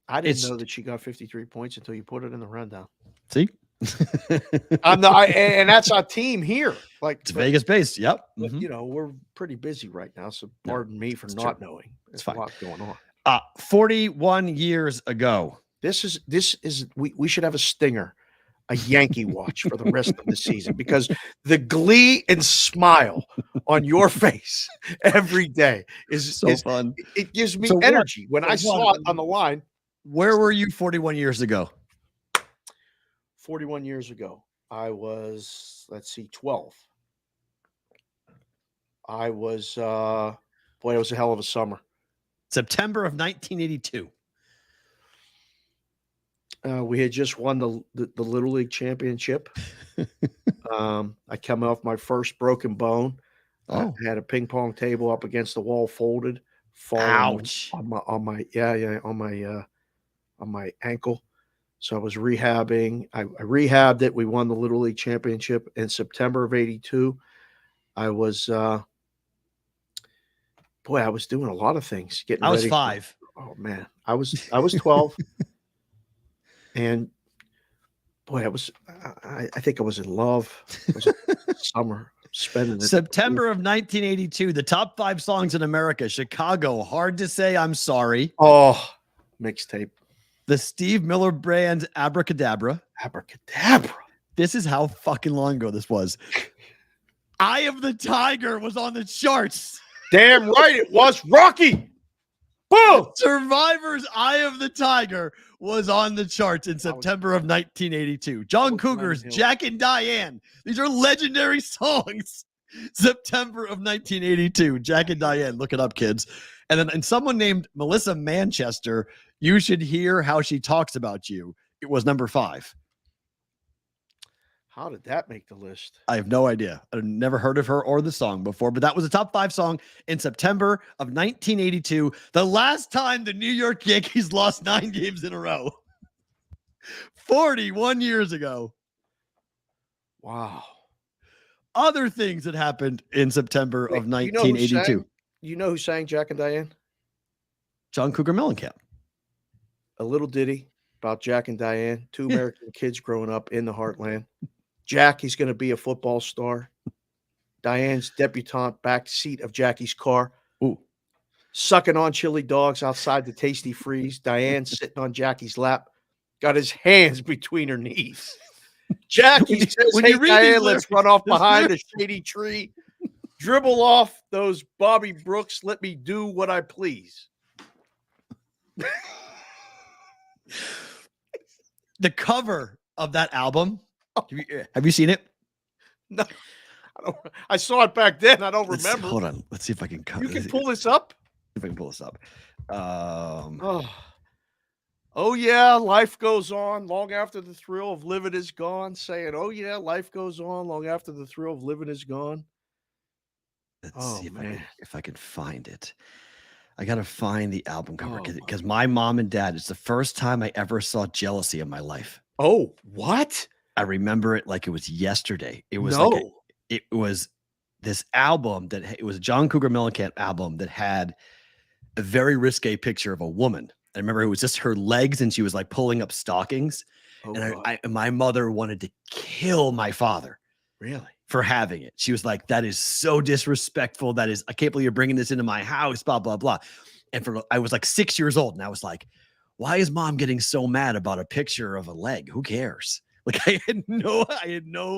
I didn't know that she got 53 points until you put it in the rundown. See? And that's our team here. Like It's Vegas based. Yep. But, we're pretty busy right now, so pardon me for not knowing. There's fine. a lot going on. 41 years ago. This is we should have a stinger, a Yankee watch for the rest of the season, because the glee and smile on your face every day is fun. It gives me energy. When I saw it on the line. Where were you 41 years ago? 41 years ago, I was, 12. I was, it was a hell of a summer. September of 1982. We had just won the Little League championship. I come off my first broken bone. I had a ping pong table up against the wall, folded, Ouch. on my ankle. So I was rehabbing. I rehabbed it. We won the Little League championship in September of 82. I was, I was doing a lot of things. I was 5. Oh man, I was 12. And boy, I think I was in love. It was a summer spending it. September of 1982, the top 5 songs in America. Chicago, Hard to Say I'm Sorry. Oh, mixtape. The Steve Miller Band's Abracadabra. Abracadabra. This is how fucking long ago this was. Eye of the Tiger was on the charts. Damn right it was. Rocky. Boom. Survivor's Eye of the Tiger was on the charts in September of 1982. John Cougar's Jack and Diane. These are legendary songs. September of 1982. Jack and Diane. Look it up, kids. And someone named Melissa Manchester, You Should Hear How She Talks About You. It was number 5. How did that make the list? I have no idea. I've never heard of her or the song before, but that was a top 5 song in September of 1982. The last time the New York Yankees lost 9 games in a row. 41 years ago. Wow. Other things that happened in September of 1982. You know who sang Jack and Diane? John Cougar Mellencamp. A little ditty about Jack and Diane, 2 American kids growing up in the heartland. Jack, he's going to be a football star. Diane's debutante, back seat of Jackie's car. Ooh. Sucking on chili dogs outside the Tasty Freeze. Diane sitting on Jackie's lap, got his hands between her knees. Jackie says, hey, Diane, let's run off behind a shady tree. Dribble off those Bobby Brooks. Let me do what I please. The cover of that album. Have you seen it? No, I saw it back then. I don't remember. Hold on. Let's see if I can cover. You can pull this up. If I can pull this up. Oh yeah, life goes on long after the thrill of living is gone. Saying, oh yeah, life goes on long after the thrill of living is gone. Let's see if I can find it. I got to find the album cover Oh, because my mom and dad, it's the first time I ever saw jealousy in my life. Oh, what? I remember it like it was yesterday. It was No. it was this album it was a John Cougar Mellencamp album that had a very risque picture of a woman. I remember it was just her legs and she was like pulling up stockings. Oh, And God. my mother wanted to kill my father Really? for having it. She was like, that is so disrespectful. That is, I can't believe you're bringing this into my house, blah, blah, blah. And I was like 6 years old and I was like, why is mom getting so mad about a picture of a leg? Who cares? Like I had no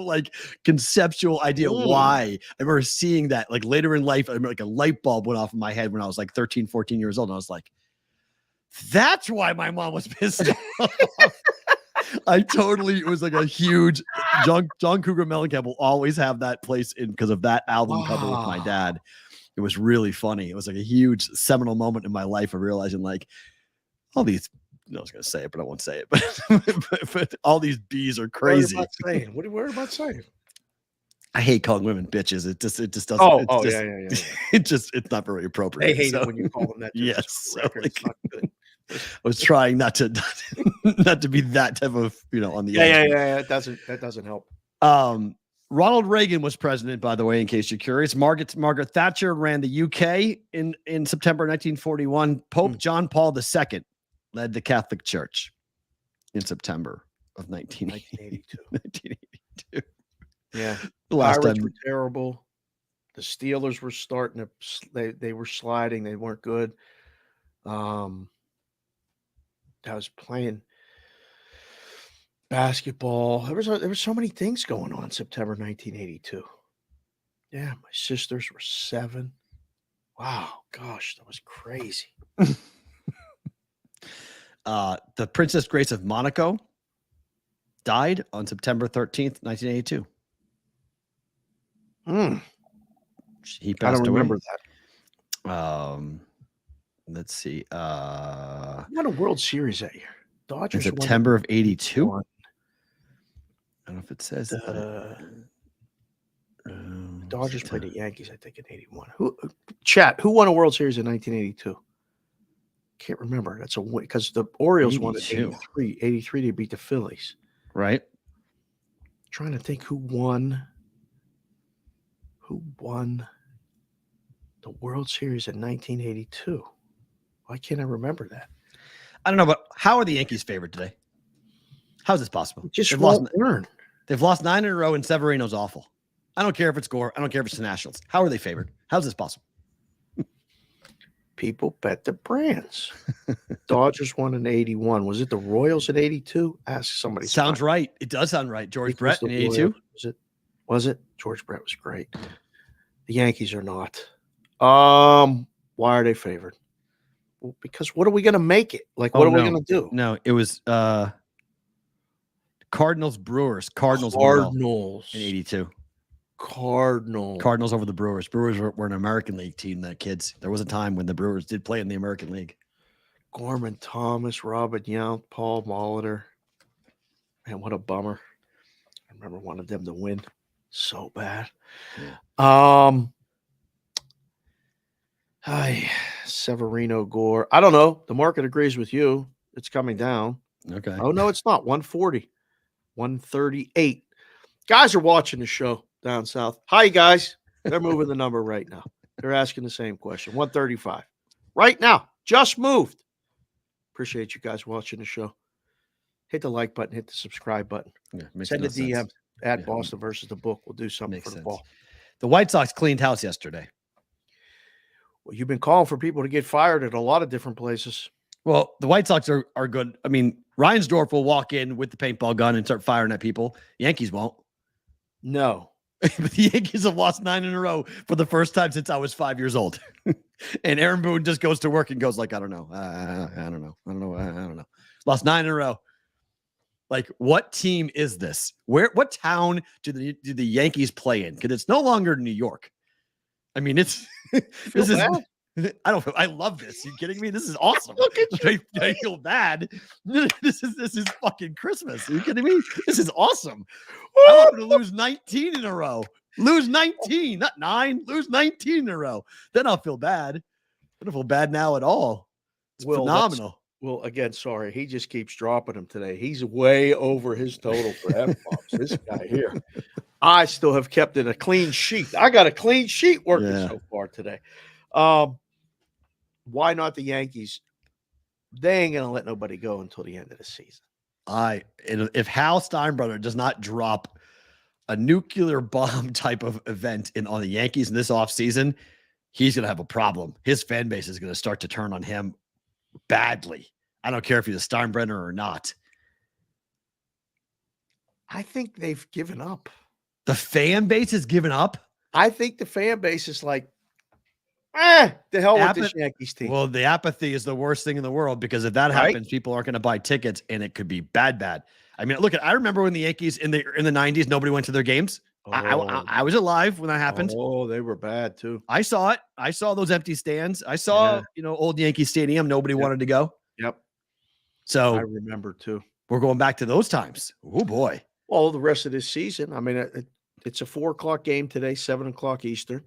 like conceptual idea why. I remember seeing that like later in life. I remember like a light bulb went off in my head when I was like 13, 14 years old. And I was like, that's why my mom was pissed off. It was like a huge John Cougar Mellencamp will always have that place in because of that album cover with my dad. It was really funny. It was like a huge seminal moment in my life of realizing like all these, I was going to say it, but I won't say it, but all these bees are crazy. What are you worried about saying? I hate calling women bitches. It just doesn't. Yeah. It's not very appropriate. They hate it when you call them that. Yes. So it's not good. I was trying not to be that type of, on the Yeah. That doesn't help. Ronald Reagan was president, by the way, in case you're curious. Margaret Thatcher ran the UK in September 1941. Pope John Paul II led the Catholic Church in September of 1982. 1982. Yeah. The last Pirates time were terrible. The Steelers were starting to they were sliding. They weren't good. I was playing basketball. There was so many things going on September 1982. Yeah, my sisters were 7. Wow, gosh, that was crazy. The Princess Grace of Monaco died on September 13th, 1982. He passed I don't remember away. that. Let's see. Won a World Series that year. Dodgers in September of 82. won. I don't know if it says Dodgers played the Yankees, I think, in 81. Who won a World Series in 1982? Can't remember. That's a win because the Orioles won in 83. 83, they beat the Phillies. Right. Trying to think who won the World Series in 1982. Why can't I remember that? I don't know, but how are the Yankees favored today? How is this possible? Just won't learn. They've lost 9 in a row, and Severino's awful. I don't care if it's Gore. I don't care if it's the Nationals. How are they favored? How's this possible? People bet the brands. Dodgers won in 81. Was it the Royals in 82? Ask somebody. Sounds right. It does sound right. George Brett in 82. Was it? George Brett was great. The Yankees are not. Why are they favored? Well, because what are we going to make it? Like, what are we going to do? No, it was Cardinals Brewers. Cardinals in 82. Cardinals over the Brewers. Brewers were an American League team, that kids. There was a time when the Brewers did play in the American League. Gorman Thomas, Robert Yount, Paul Molitor. Man, what a bummer. I remember wanted them to win so bad. Yeah. Hi, Severino, Gore. I don't know. The market agrees with you. It's coming down. Okay. Oh, no, it's not. 140, 138. Guys are watching the show down south. Hi, guys. They're moving the number right now. They're asking the same question. 135. Right now. Just moved. Appreciate you guys watching the show. Hit the like button. Hit the subscribe button. Yeah, send a DM at Boston versus the book. We'll do something for the ball. The White Sox cleaned house yesterday. Well, you've been calling for people to get fired at a lot of different places. Well, the White Sox are good. I mean, Reinsdorf will walk in with the paintball gun and start firing at people. Yankees won't. No. But the Yankees have lost 9 in a row for the first time since I was 5 years old. And Aaron Boone just goes to work and goes like, I don't know. I don't know. Lost 9 in a row. Like, what team is this? What town do the Yankees play in? Because it's no longer New York. I mean, it's this is. I love this. Are you kidding me? This is awesome. Look at you. I feel bad. This is fucking Christmas. Are you kidding me? This is awesome. I want them to lose 19 in a row. Lose 19, not 9. Lose 19 in a row. Then I'll feel bad. I don't feel bad now at all. It's Will, phenomenal. Well, again, sorry. He just keeps dropping them today. He's way over his total for F-bombs. This guy here. I still have kept it a clean sheet. I got a clean sheet working so far today. Why not the Yankees? They ain't going to let nobody go until the end of the season. If Hal Steinbrenner does not drop a nuclear bomb type of event on the Yankees in this offseason, he's going to have a problem. His fan base is going to start to turn on him badly. I don't care if he's a Steinbrenner or not. I think they've given up. The fan base has given up? I think the fan base is like, the hell with this Yankees team. Well, the apathy is the worst thing in the world, because if that happens, people aren't going to buy tickets, and it could be bad. I mean, look, I remember when the Yankees in the 90s, nobody went to their games. I was alive when that happened. Oh, they were bad too. I saw it. I saw those empty stands. I saw, old Yankee Stadium. Nobody wanted to go. Yep. So I remember too. We're going back to those times. Oh boy. Well, the rest of this season, I mean, it's a 4:00 game today, 7:00 Eastern,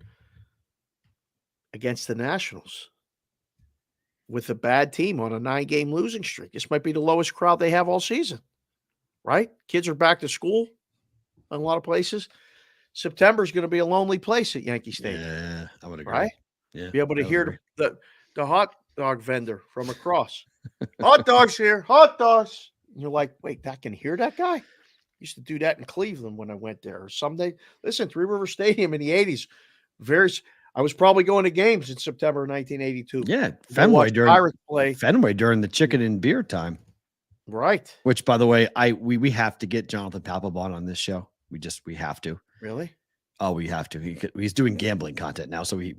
against the Nationals with a bad team on a 9-game losing streak. This might be the lowest crowd they have all season, right? Kids are back to school in a lot of places. September is going to be a lonely place at Yankee Stadium. Yeah, I would agree. Right? Yeah, be able to hear the hot dog vendor from across. Hot dogs here, hot dogs. And you're like, wait, I can hear that guy? Used to do that in Cleveland when I went there. Or someday, listen, Three River Stadium in the 80s. I was probably going to games in September of 1982. Yeah, Fenway during the chicken and beer time. Right. Which, by the way, we have to get Jonathan Papelbon on this show. We have to. Really? Oh, we have to. He's doing gambling content now, so he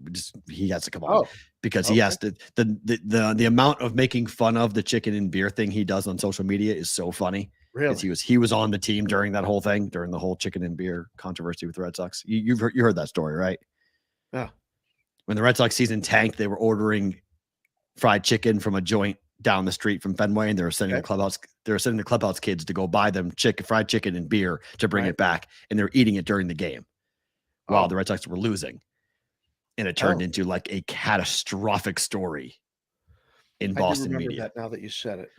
has to come on because he has to. The amount of making fun of the chicken and beer thing he does on social media is so funny. Really? He was on the team during that whole thing, during the whole chicken and beer controversy with the Red Sox. You heard that story, right? Yeah. When the Red Sox season tanked, they were ordering fried chicken from a joint down the street from Fenway, and they were sending the clubhouse. They were sending the clubhouse kids to go buy them fried chicken and beer to bring it back, and they're eating it during the game while the Red Sox were losing, and it turned into like a catastrophic story in Boston media. That now that you said it,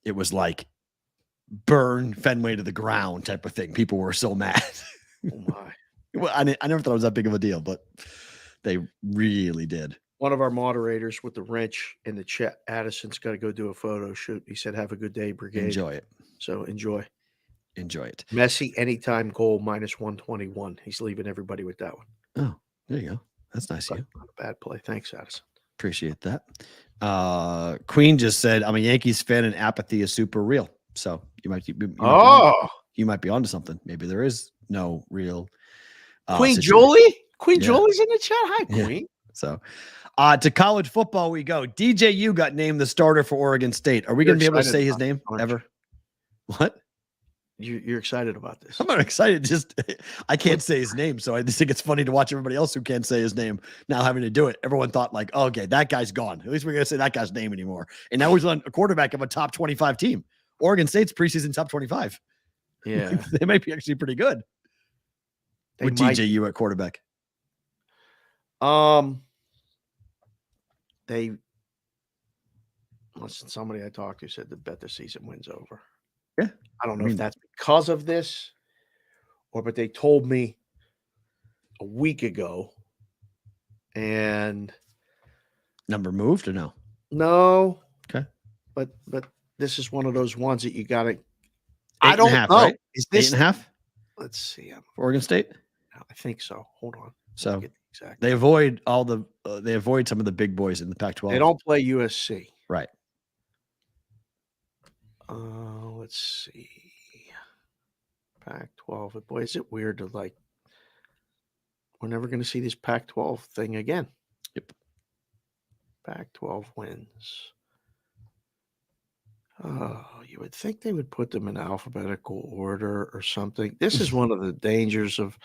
it was like burn Fenway to the ground type of thing. People were so mad. Oh my! Well, I never thought it was that big of a deal, but they really did. One of our moderators with the wrench in the chat, Addison's got to go do a photo shoot. He said, "Have a good day, Brigade." Enjoy it. So enjoy it. Messi anytime goal -121. He's leaving everybody with that one. Oh, there you go. That's nice of you. Not a bad play. Thanks, Addison. Appreciate that. Queen just said, "I'm a Yankees fan, and apathy is super real." So you might be onto something. Maybe there is no real. Queen Jolie. Queen Jolie's in the chat. Hi, Queen. Yeah. So, to college football we go. DJU got named the starter for Oregon State. Are we going to be able to say his name ever? What? You're excited about this? I'm not excited. Just I can't say his name, so I just think it's funny to watch everybody else who can't say his name now having to do it. Everyone thought like, oh, okay, that guy's gone. At least we're going to say that guy's name anymore. And now he's on a quarterback of a top 25 team. Oregon State's preseason top 25. Yeah, they might be actually pretty good. With DJU at quarterback. Somebody I talked to said the bet the season wins over. Yeah. I don't know if that's because of this but they told me a week ago. And number moved or no? No. Okay. But this is one of those ones that you got to. I don't know. Right? Is this 8.5? Let's see. For Oregon State? I think so. Hold on. So they avoid they avoid some of the big boys in the Pac-12. They don't play USC. Right. Let's see. Pac-12. Boy, is it weird to like. We're never going to see this Pac-12 thing again. Yep. Pac-12 wins. Oh, you would think they would put them in alphabetical order or something. This is one of the dangers of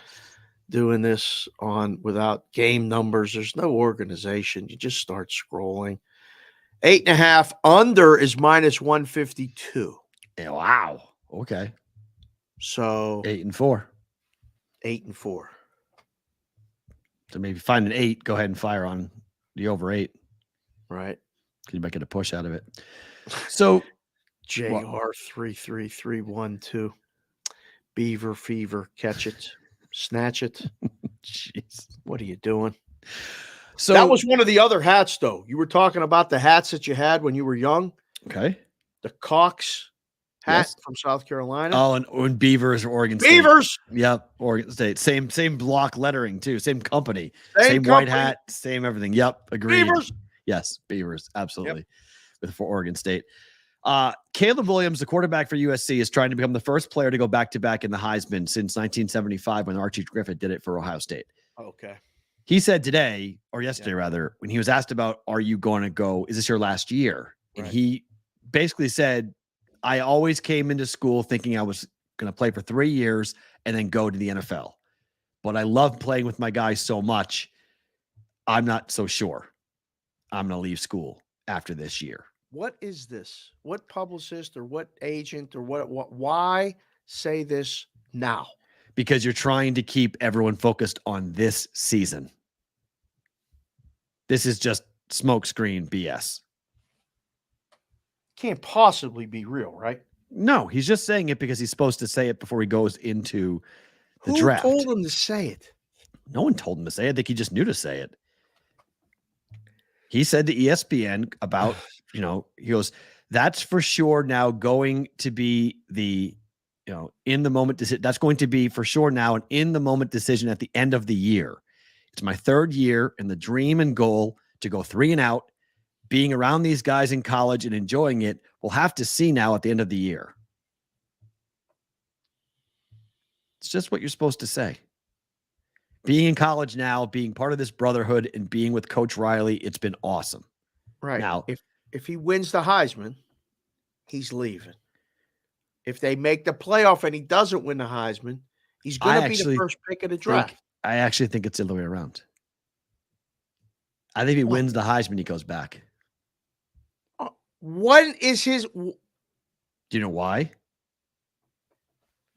doing this without game numbers. There's no organization. You just start scrolling. 8.5 under is -152. Yeah, wow. Okay. So 8 and 4. 8 and 4. So maybe find an 8. Go ahead and fire on the over 8. Right. You might get a push out of it. So JR 33312. Beaver fever. Catch it. Snatch it. jeez. What are you doing? So that was one of the other hats, though. You were talking about the hats that you had when you were young. okay. The Cox hat Yes. from South Carolina. Oh, and Beavers or Oregon State. Beavers. Yep, Oregon State. Same block lettering too. Same company. Same white company. hat. Same everything. Yep, agreed. Beavers. Yes, Beavers. Absolutely. For Oregon State. Caleb Williams, the quarterback for USC, is trying to become the first player to go back-to-back in the Heisman since 1975 when Archie Griffith did it for Ohio State. Okay. He said today, or yesterday rather, when he was asked about, are you going to go, is this your last year? And he basically said, I always came into school thinking I was going to play for 3 years and then go to the NFL. But I love playing with my guys so much. I'm not so sure I'm going to leave school after this year. What is this? What publicist or what agent or what why say this now? Because you're trying to keep everyone focused on this season. This is just smokescreen BS. Can't possibly be real, right? No, he's just saying it because he's supposed to say it before he goes into the draft. Who told him to say it? No one told him to say it. I think he just knew to say it. He said to ESPN about, he goes, that's for sure now going to be the, in the moment decision. That's going to be for sure now an in the moment decision at the end of the year. It's my 3rd year, and the dream and goal to go 3 and out, being around these guys in college and enjoying it. We'll have to see now at the end of the year. It's just what you're supposed to say. Being in college now, being part of this brotherhood and being with Coach Riley, it's been awesome. Right. Now, if he wins the Heisman, he's leaving. If they make the playoff and he doesn't win the Heisman, he's going to be the first pick of the draft. I actually think it's the other way around. I think if he wins the Heisman, he goes back. What is his? Do you know why?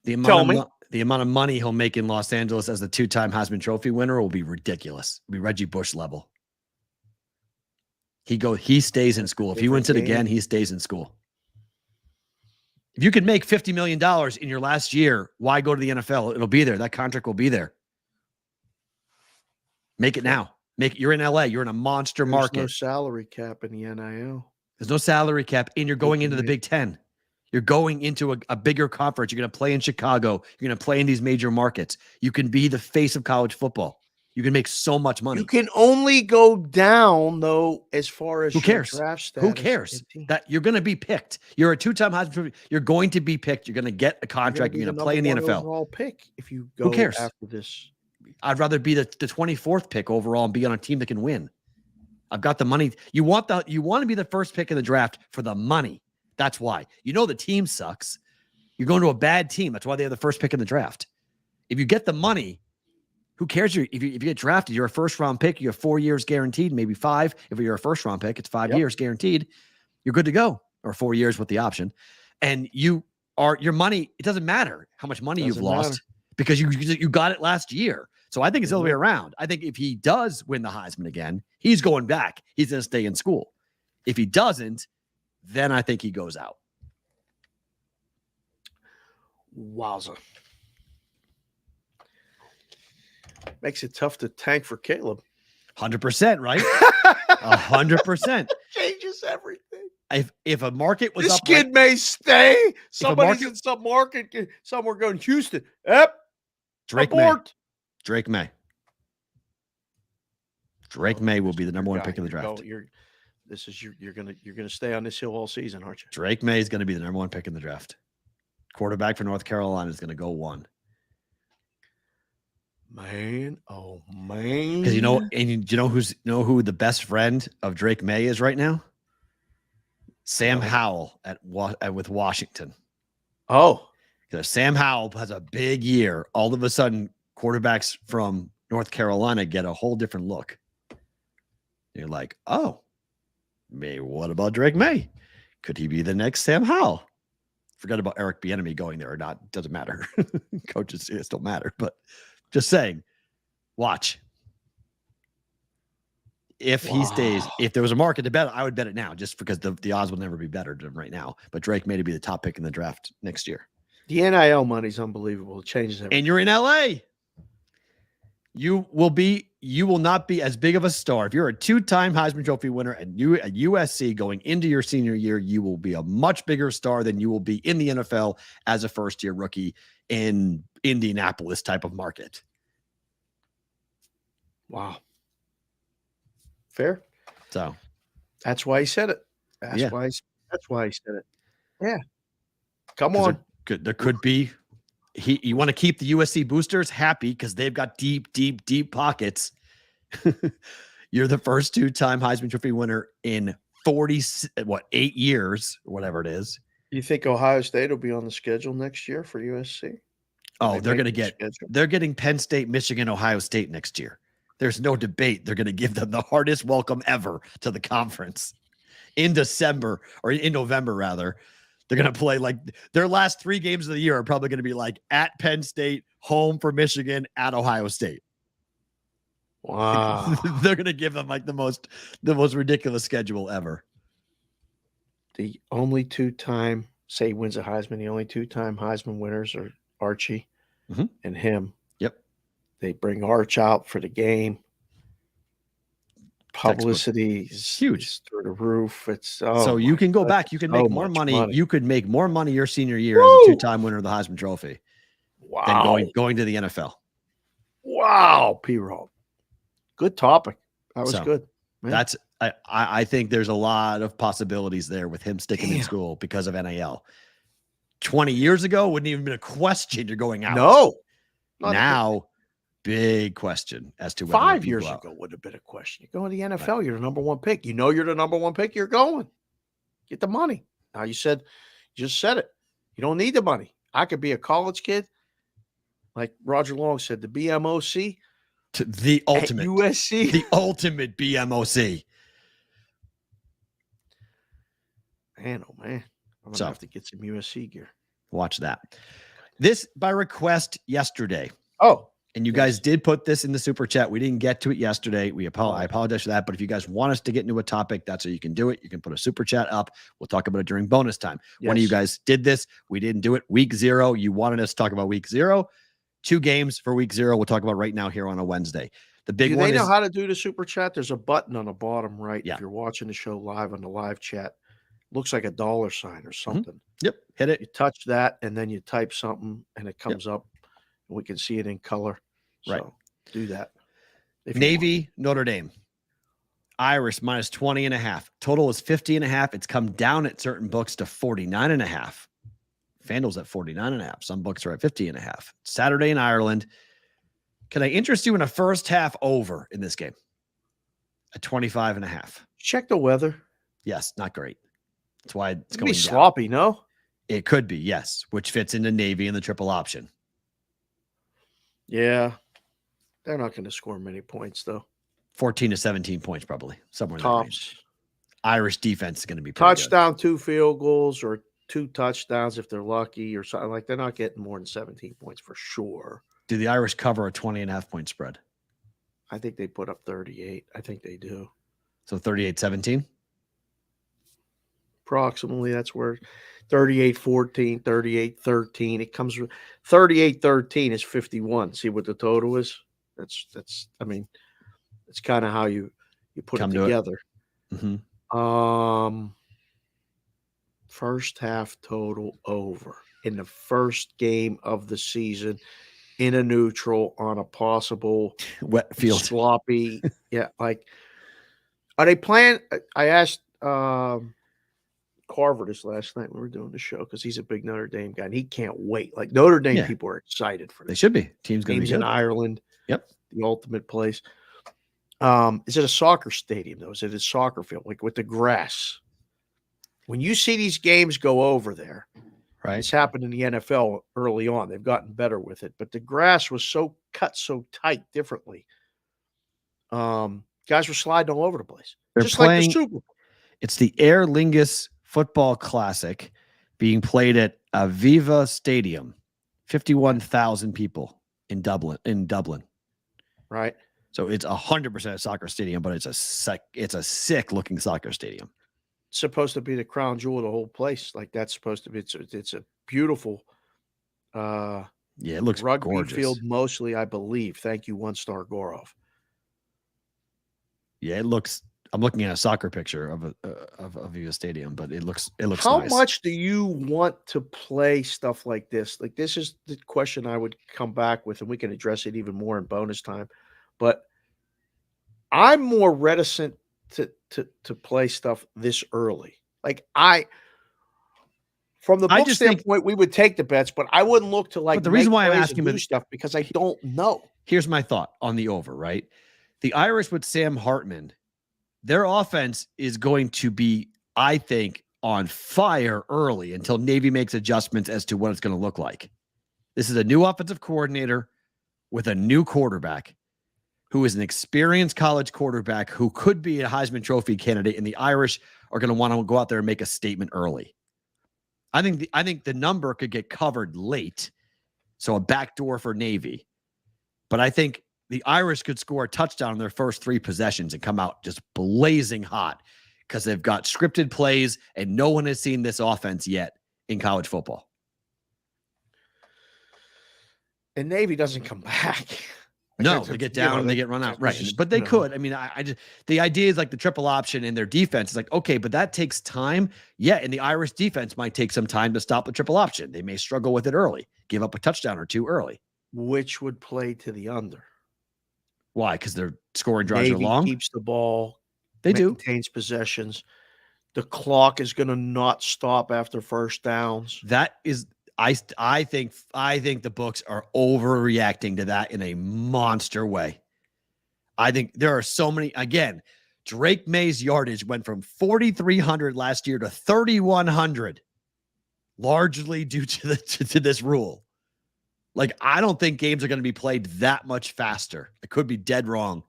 The amount of money he'll make in Los Angeles as the 2-time Heisman Trophy winner will be ridiculous. It'll be Reggie Bush level. He stays in school. If he wins it again, he stays in school. If you can make $50 million in your last year, why go to the NFL? It'll be there. That contract will be there. Make it now. You're in LA. You're in a monster market. There's no salary cap in the NIL. There's no salary cap, and you're going into the Big Ten. You're going into a bigger conference. You're going to play in Chicago. You're going to play in these major markets. You can be the face of college football. You can make so much money. You can only go down, though, as far as who cares? Draft status. Who cares? That you're going to be picked. You're a 2-time Heisman. You're going to be picked. You're going to get a contract. You're going to play in the NFL. Overall pick if you go who cares? After this. I'd rather be the 24th pick overall and be on a team that can win. I've got the money. You want to be the first pick in the draft for the money. That's why. The team sucks. You're going to a bad team. That's why they have the first pick in the draft. If you get the money, who cares? If you get drafted, you're a first-round pick. You have 4 years guaranteed, maybe 5. If you're a first-round pick, it's 5 years guaranteed. You're good to go, or 4 years with the option. And your money, it doesn't matter how much money you've lost because you got it last year. So I think it's the other way around. I think if he does win the Heisman again, he's going back. He's going to stay in school. If he doesn't, then I think he goes out. Wowza. Makes it tough to tank for Caleb. 100%, right? 100%. Changes everything. If a market was this up, kid may stay. Somebody's in some market somewhere going Houston. Yep. Drake abort. May. Drake May will be the number 1 pick in the draft. You're gonna stay on this hill all season, aren't you? Drake May is going to be the number 1 pick in the draft. Quarterback for North Carolina is going to go 1. Man, oh man! Because you know who the best friend of Drake May is right now? Sam Howell with Washington. Oh, because Sam Howell has a big year. All of a sudden, quarterbacks from North Carolina get a whole different look. You're like, oh, what about Drake May? Could he be the next Sam Howell? Forget about Eric Bieniemy going there or not. Doesn't matter. Coaches don't matter. But just saying, watch. if he stays, if there was a market to bet, I would bet it now, just because the odds will never be better than right now. But Drake may be the top pick in the draft next year. The NIL money's unbelievable. It changes everything. And you're in LA. You will not be as big of a star. If you're a 2-time Heisman Trophy winner and you at USC going into your senior year, you will be a much bigger star than you will be in the NFL as a first-year rookie in Indianapolis type of market. Wow. Fair. So that's why he said it. That's why he said it. Yeah. Come on. There could be. You want to keep the USC boosters happy because they've got deep pockets. You're the first 2-time Heisman Trophy winner in 8 years or whatever it is. You think Ohio State will be on the schedule next year for USC? Oh, they're getting Penn State, Michigan, Ohio State next year. There's no debate. They're going to give them the hardest welcome ever to the conference in December, or in November rather. They're going to play like their last 3 games of the year are probably going to be like at Penn State, home for Michigan, at Ohio State. Wow. They're going to give them like the most ridiculous schedule ever. The only 2-time, say he wins a Heisman, the only 2-time Heisman winners are Archie and him. Yep. They bring Arch out for the game. Publicity is huge through the roof. So you can go back. You can make more money. You could make more money your senior year as a 2-time winner of the Heisman Trophy. Wow. Than going to the NFL. Wow, Perrault. Good topic. That was good. Man. I think there's a lot of possibilities there with him sticking in school because of NIL. 20 years ago wouldn't even been a question you're going out. No. Now, big question as to whether 5 years ago would have been a question. You're going to the NFL, you're the number 1 pick. You know you're the number 1 pick, you're going. Get the money. Now you just said it. You don't need the money. I could be a college kid, like Roger Long said, the BMOC. To the ultimate USC. The ultimate BMOC. Man, oh man. I'm gonna have to get some USC gear. Watch that. This by request yesterday. Oh. And you guys did put this in the super chat. We didn't get to it yesterday. I apologize for that. But if you guys want us to get into a topic, that's how you can do it. You can put a super chat up. We'll talk about it during bonus time. Yes. One of you guys did this. We didn't do it. Week 0. You wanted us to talk about week 0. 2 games for week 0. We'll talk about right now here on a Wednesday. The big one. Do they know how to do the super chat? There's a button on the bottom right. If you're watching the show live on the live chat, looks like a $sign or something. Yep. Hit it. You touch that and then you type something and it comes up. And we can see it in color. Right. So do that. Navy, Notre Dame. Irish minus 20.5. Total is 50.5. It's come down at certain books to 49.5. FanDuel's at 49.5. Some books are at 50.5. Saturday in Ireland. Can I interest you in a first half over in this game? At 25.5. Check the weather. Yes, not great. That's why it's going to be sloppy, no? It could be, yes, which fits into Navy and the triple option. Yeah. They're not going to score many points, though. 14 to 17 points, probably. Somewhere in that range. Irish defense is going to be pretty touchdown, good. 2 field goals, or 2 touchdowns if they're lucky, or something. Like, they're not getting more than 17 points for sure. Do the Irish cover a 20.5 point spread? I think they put up 38. I think they do. So 38-17? Approximately. That's where 38-14, 38-13. It comes with 38-13 is 51. See what the total is? That's I mean, it's kind of how you put it together. First half total over in the first game of the season in a neutral on a possible wet field, sloppy. Yeah, like, are they playing? I asked Carver this last night when we were doing the show because he's a big Notre Dame guy and he can't wait. Like, Notre Dame people are excited for this. They should be. Team's going to be good. In Ireland. Yep, the ultimate place. Is it a soccer stadium though? Is it a soccer field like with the grass? When you see these games go over there, right? It's happened in the NFL early on. They've gotten better with it, but the grass was so cut so tight differently. Guys were sliding all over the place. They're just playing, like the Super Bowl. It's the Aer Lingus Football Classic being played at Aviva Stadium. 51,000 people in Dublin. Right. So it's 100% a soccer stadium, but it's a sick looking soccer stadium. It's supposed to be the crown jewel of the whole place. Like that's supposed to be. It's a beautiful. Yeah, it looks rugby gorgeous. field mostly, I believe. Thank you, One Star Gorov. Yeah, it looks. I'm looking at a soccer picture of a stadium, but it looks. How nice. much do you want to play stuff like this? Like this is the question I would come back with, and we can address it even more in bonus time. But I'm more reticent to play stuff this early. Like from the book standpoint, we would take the bets, but I wouldn't look to like. But the reason why I'm asking about stuff because I don't know. Here's my thought on the over. Right, the Irish with Sam Hartman, their offense is going to be, I think, on fire early until Navy makes adjustments as to what it's going to look like. This is a new offensive coordinator with a new quarterback who is an experienced college quarterback who could be a Heisman Trophy candidate, and the Irish are going to want to go out there and make a statement early. I think the number could get covered late, so a backdoor for Navy. But I think the Irish could score a touchdown in their first 3 possessions and come out just blazing hot because they've got scripted plays, and no one has seen this offense yet in college football. And Navy doesn't come back. No, they get down and they get run out. Right. But they could. I mean, I just, the idea is like the triple option in their defense is like, okay, but that takes time. Yeah. And the Irish defense might take some time to stop the triple option. They may struggle with it early, give up a touchdown or 2 early. Which would play to the under. Why? Because their scoring drives Navy are long. Keeps the ball. They do. Maintains possessions. The clock is going to not stop after first downs. That is, I think the books are overreacting to that in a monster way. I think there are so many. Again, Drake May's yardage went from 4,300 last year to 3,100, largely due to this rule. Like, I don't think games are going to be played that much faster. I could be dead wrong,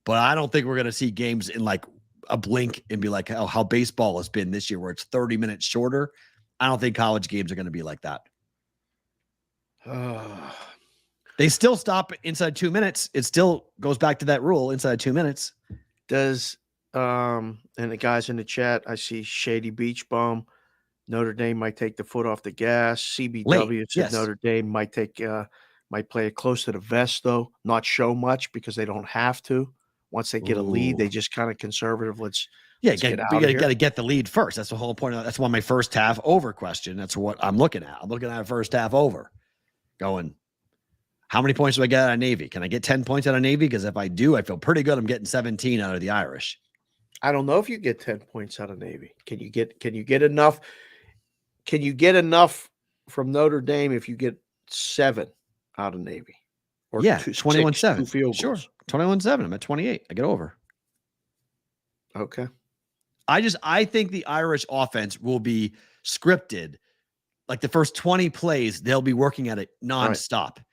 but I don't think we're going to see games in like a blink and be like, oh, how baseball has been this year, where it's 30 minutes shorter. I don't think college games are going to be like that. They still stop inside 2 minutes. It still goes back to that rule inside 2 minutes. Does and the guys in the chat, I see Shady Beach Bum. Notre Dame might take the foot off the gas. CBW said Notre Dame might play it close to the vest, though, not show much because they don't have to. Once they get a lead, they just kind of conservative. You got to get the lead first. That's the whole point. That's why my first half over question. That's what I'm looking at. I'm looking at a first half over. Going, how many points do I get out of Navy? Can I get 10 points out of Navy? Because if I do, I feel pretty good. I'm getting 17 out of the Irish. I don't know if you get 10 points out of Navy. Can you get enough? Can you get enough from Notre Dame if you get 7 out of Navy? Or 21-7. Field sure. goals. 21-7. I'm at 28. I get over. Okay. I think the Irish offense will be scripted. Like the first 20 plays, they'll be working at it nonstop. Right.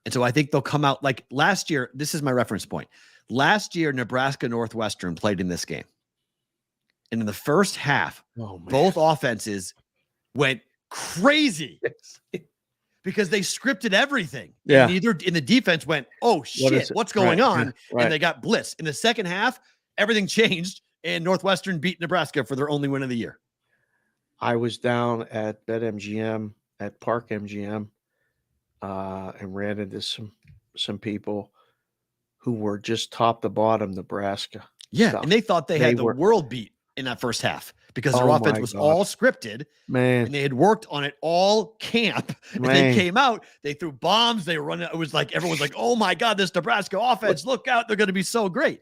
And so I think they'll come out like last year. This is my reference point. Last year, Nebraska Northwestern played in this game. And in the first half, both offenses went crazy because they scripted everything. Yeah. And either in the defense went, oh shit, what's going on? Right. And they got blitzed. In the second half, everything changed and Northwestern beat Nebraska for their only win of the year. I was down at BetMGM at Park MGM and ran into some people who were just top to bottom Nebraska. Yeah, stuff. And they thought they had the world beat in that first half because their offense was all scripted. Man. And they had worked on it all camp. And they came out, they threw bombs, they were running. It was like everyone's like, oh my God, this Nebraska offense, look out, they're going to be so great.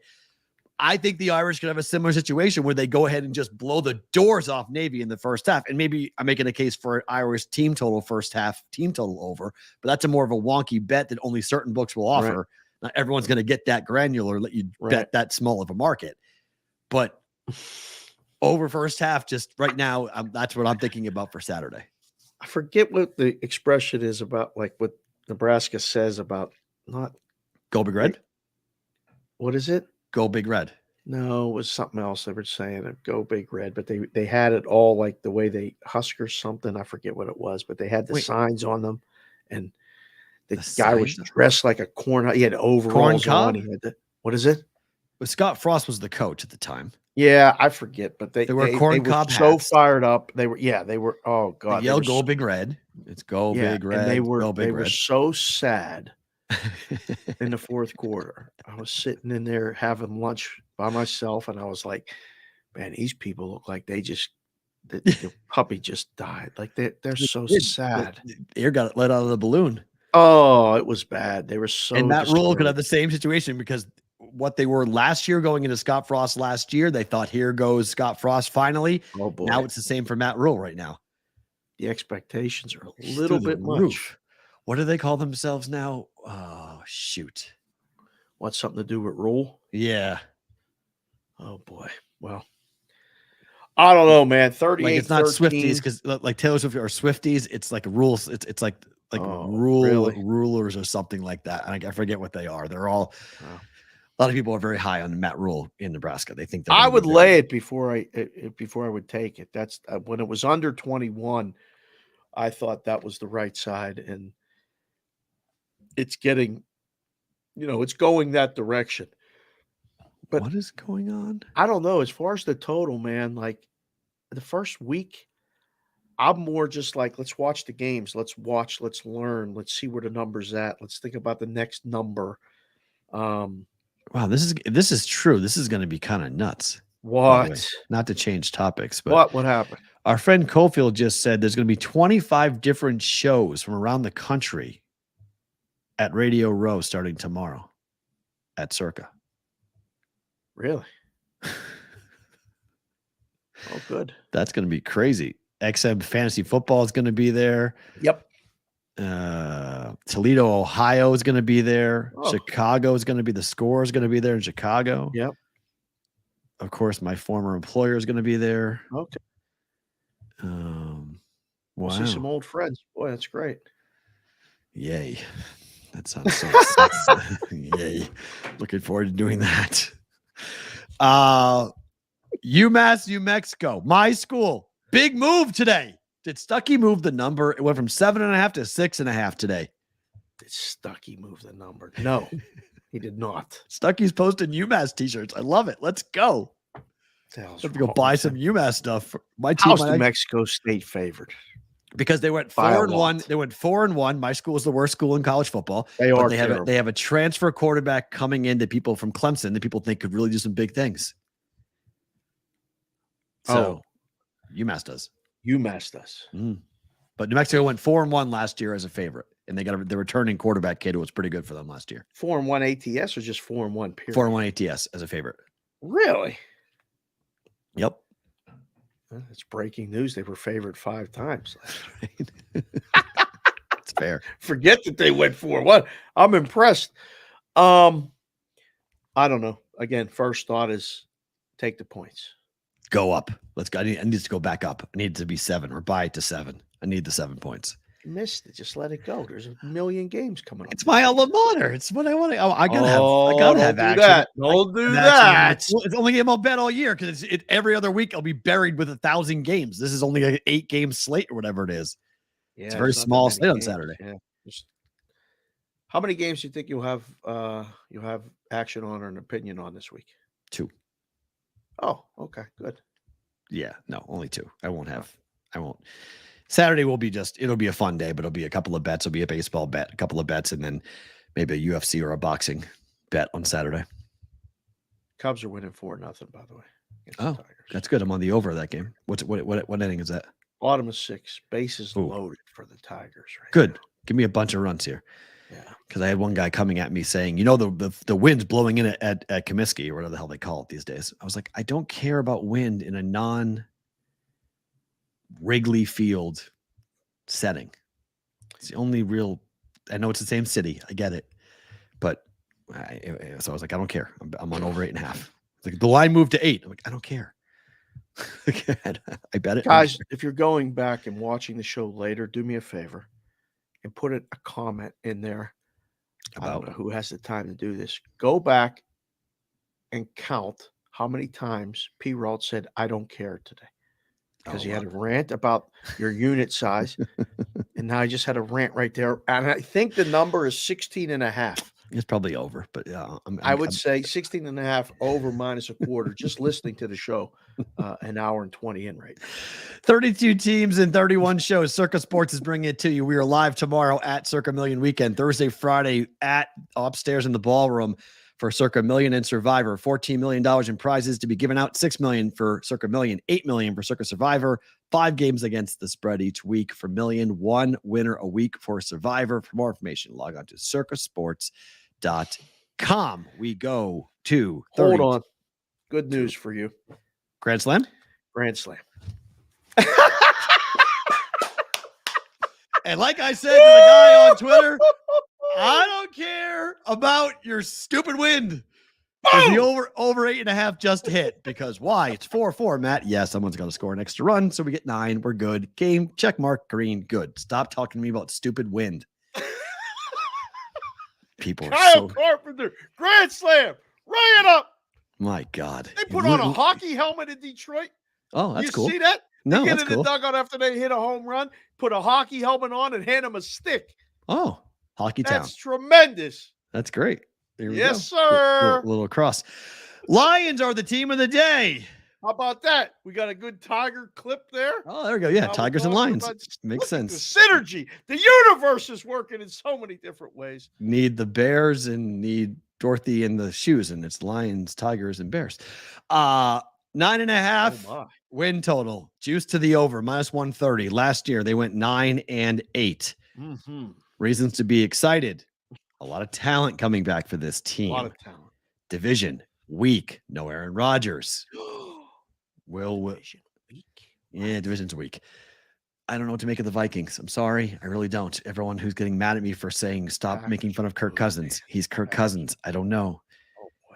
I think the Irish could have a similar situation where they go ahead and just blow the doors off Navy in the first half. And maybe I'm making a case for an Irish team total first half, team total over, but that's a more of a wonky bet that only certain books will offer. Right. Not everyone's going to get that granular, let you bet that small of a market. But over first half, just right now, that's what I'm thinking about for Saturday. I forget what the expression is about, like what Nebraska says about not go big red. What is it? Go big red. No, it was something else they were saying. Go big red, but they had it all like the way they Huskers something. I forget what it was, but they had the signs on them, and the guy was dressed like a corn. He had overalls on. He had What is it? But Scott Frost was the coach at the time. Yeah, I forget, but they were were corncob so hats. fired up. They were. Oh They God, yelled "Go Big Red!" It's "Go Big Red!" and they were Go Big were Red. so sad in the fourth quarter. I was sitting in there having lunch by myself, and I was like, "Man, these people look like they just the puppy just died. Like they're so sad." The air got let out of the balloon. Oh, it was bad. They were so. And Matt Rule could have discouraged. the same situation because what they were last year going into Scott Frost last year, they thought, here goes Scott Frost finally. Oh boy, now it's the same for Matt Rule right now. The expectations are a He's little through the bit roof. much. What do they call themselves now? Oh, shoot. What's something to do with Rule? Yeah. Oh boy. Well, I don't know, man. 38. Like it's not Swifties because like Taylor Swift or Swifties, it's like rules. It's like rulers or something like that. I forget what they are. They're all a lot of people are very high on Matt Rule in Nebraska. They think I would lay it before I would take it. That's when it was under 21. I thought that was the right side, and it's getting, it's going that direction. But what is going on? I don't know. As far as the total, man, like the first week, I'm more just like, let's watch the games. Let's watch. Let's learn. Let's see where the number's at. Let's think about the next number. Wow, this is true. This is going to be kind of nuts. What? Not to change topics, but what happened? Our friend Cofield just said there's going to be 25 different shows from around the country at Radio Row starting tomorrow at Circa. Really? Oh, good. That's going to be crazy. XM Fantasy Football is going to be there. Yep. Toledo, Ohio is going to be there. Oh. Chicago is going to be the Score is going to be there in Chicago. Yep. Of course, my former employer is going to be there. Okay. Wow. We'll see some old friends. Boy, that's great. Yay. That sounds so yay. Looking forward to doing that. UMass, New Mexico, my school. Big move today. Did Stuckey move the number? It went from 7.5 to 6.5 today. Did Stuckey move the number? No, he did not. Stuckey's posting UMass t-shirts. I love it. Let's go. Have to go buy some UMass stuff for my team. How's New Mexico State favored? Because they went 4-1. They went 4-1. My school is the worst school in college football. They have a transfer quarterback coming in to people from Clemson that people think could really do some big things. So UMass does. UMass does. But New Mexico went 4-1 last year as a favorite, and they got the returning quarterback kid who was pretty good for them last year. 4-1 ATS or just 4-1 period? 4-1 ATS as a favorite. Really? Yep. It's breaking news. They were favored 5 times. It's fair. Forget that they went 4-1. I'm impressed. I don't know. Again, first thought is take the points. Go up. Let's go. I need to go back up. I need it to be 7 or buy it to 7. I need the 7 points. You missed it. Just let it go. There's a million games coming up. It's my alma mater. It's what I want to. I gotta have action. That. Don't do that. It's the only game I'll bet all year because every other week I'll be buried with 1,000 games. This is only an 8-game slate or whatever it is. Yeah, it's a very small slate on games. Saturday. Yeah. How many games do you think you'll have action on or an opinion on this week? 2. Oh, okay, good. Yeah, no, only 2. I won't. Saturday will be it'll be a fun day, but it'll be a couple of bets. It'll be a baseball bet, a couple of bets, and then maybe a UFC or a boxing bet on Saturday. Cubs are winning 4-0, by the way. Oh, that's good. I'm on the over of that game. What inning is that? Bottom of 6. Bases loaded for the Tigers. Right. Good. Give me a bunch of runs here. Yeah. Because I had one guy coming at me saying, the wind's blowing in at Comiskey or whatever the hell they call it these days. I was like, I don't care about wind in a non-Wrigley Field setting. It's the only real. I know it's the same city. I get it, but so I was like, I don't care. I'm on over 8.5. Like the line moved to 8. I'm like, I don't care. I bet it, guys. If you're going back and watching the show later, do me a favor and put a comment in there. I don't know who has the time to do this. Go back and count how many times Perrault said, I don't care today. Because he had a rant about your unit size. And now I just had a rant right there. And I think the number is 16.5. It's probably over, but yeah, I would say 16.5 over minus a quarter. Just listening to the show, an hour and 20 in right now. 32 teams and 31 shows. Circa Sports is bringing it to you. We are live tomorrow at Circa Million Weekend, Thursday, Friday at upstairs in the ballroom for Circa Million and Survivor. $14 million in prizes to be given out. $6 million for Circa Million, $8 million for Circa Survivor. 5 games against the spread each week for Million. 1 winner a week for Survivor. For more information, log on to circasports.com. We go to Hold on. Good news for you. Grand Slam? Grand Slam. And like I said to the guy on Twitter, I don't care about your stupid wind. The over 8.5 just hit because why? It's 4-4, Matt. Yeah, someone's got to score an extra run, so we get 9. We're good. Game, check mark, green, good. Stop talking to me about stupid wind. People are Kyle Carpenter, Grand Slam, ring it up. My God. They put on a hockey helmet in Detroit. Oh, that's cool. You see that? No, they get that's in cool. the dugout after they hit a home run, put a hockey helmet on, and hand them a stick. Oh, Hockey Town. That's tremendous. That's great. There we yes, go. sir. Little cross. Lions are the team of the day. How about that? We got a good Tiger clip there. Oh, there we go. Yeah, Tigers and Lions. Makes sense. The synergy. The universe is working in so many different ways. Need the Bears and need Dorothy in the shoes, and it's Lions, Tigers, and Bears. 9.5 win total. Juice to the over, -130. Last year, they went 9-8. Mm-hmm. Reasons to be excited. A lot of talent coming back for this team. A lot of talent. Division weak. No Aaron Rodgers. Division weak. Yeah, division's weak. I don't know what to make of the Vikings. I'm sorry. I really don't. Everyone who's getting mad at me for saying stop making fun of Kirk Cousins. He's Kirk Cousins. I don't know.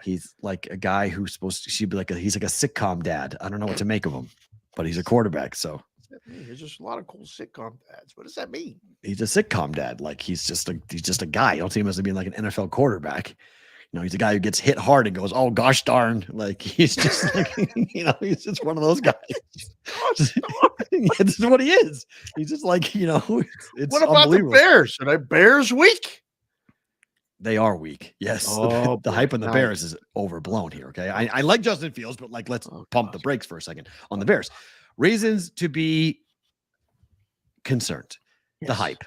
He's like a guy who's supposed to he's like a sitcom dad. I don't know what to make of him, but he's a quarterback. So there's just a lot of cool sitcom dads. What does that mean? He's a sitcom dad. Like he's just a guy. You don't see him as being like an NFL quarterback. You know, he's a guy who gets hit hard and goes, "Oh gosh darn!" Like he's just like he's just one of those guys. Yeah, this is what he is. He's just like it's. What about the Bears? Are they Bears weak? They are weak. Yes. Oh, the hype on the Bears is overblown here. Okay. I like Justin Fields, but let's pump the brakes for a second on the Bears. Reasons to be concerned. Yes. The hype.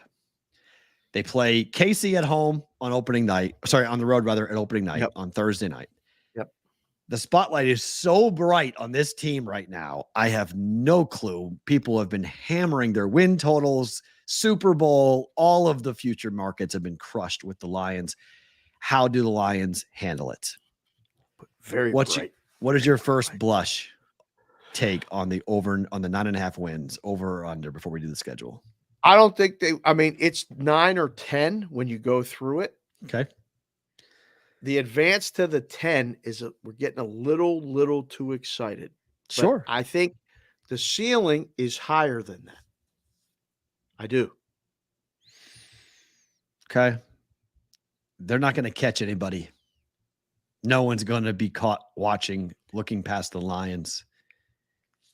They play KC at home on opening night. Sorry, on the road rather at opening night on Thursday night. Yep. The spotlight is so bright on this team right now. I have no clue. People have been hammering their win totals. Super Bowl, all of the future markets have been crushed with the Lions. How do the Lions handle it? Very bright. What is your first blush take on the over on the 9.5 wins, over or under, before we do the schedule? I don't think it's 9 or 10 when you go through it. Okay. The advance to the 10 is we're getting a little too excited. Sure. But I think the ceiling is higher than that. I do. Okay. They're not going to catch anybody. No one's going to be caught looking past the Lions.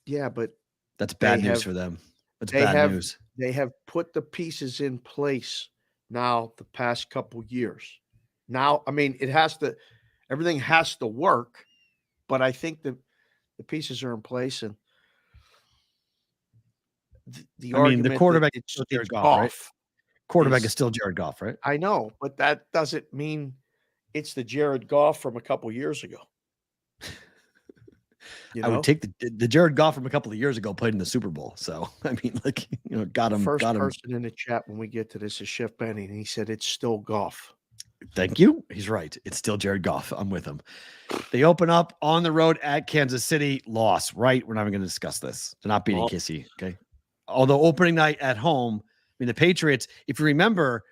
Yeah, but that's bad news for them. That's bad news. They have put the pieces in place now the past couple years. Now, everything has to work, but I think the pieces are in place, and the quarterback is still Jared Goff, right? Quarterback is still Jared Goff, right? I know, but that doesn't mean it's the Jared Goff from a couple years ago. I would take the Jared Goff from a couple of years ago played in the Super Bowl. So, got him. First person in the chat when we get to this is Chef Benny, and he said it's still Goff. Thank you. He's right. It's still Jared Goff. I'm with him. They open up on the road at Kansas City. Loss, right? We're not even going to discuss this. They're not beating Kissy, okay? Although opening night at home, the Patriots, if you remember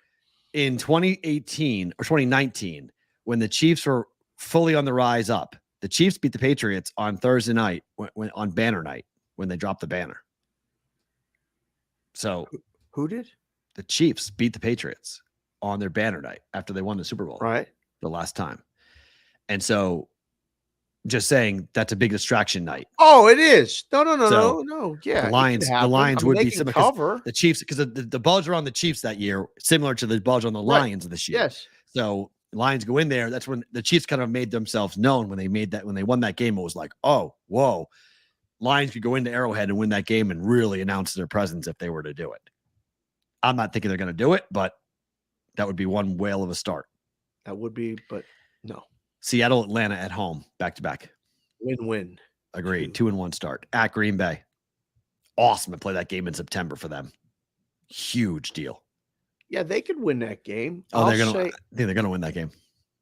in 2018 or 2019, when the Chiefs were fully on the rise up, the Chiefs beat the Patriots on Thursday night, on banner night, when they dropped the banner. So who did? The Chiefs beat the Patriots on their banner night after they won the Super Bowl, right? The last time. And so just saying that's a big distraction night. Oh, it is. No. Yeah. The Lions would be similar. Cover the Chiefs, because the balls are on the Chiefs that year, similar to the balls on the Lions this year. Yes. So Lions go in there. That's when the Chiefs kind of made themselves known when they won that game. It was like, oh, whoa, Lions could go into Arrowhead and win that game and really announce their presence if they were to do it. I'm not thinking they're going to do it, but that would be one whale of a start. That would be, but no. Seattle, Atlanta at home, back to back. Win-win. Agreed. 2-1 start at Green Bay. Awesome to play that game in September for them. Huge deal. Yeah, they could win that game. Oh, I think they're gonna win that game.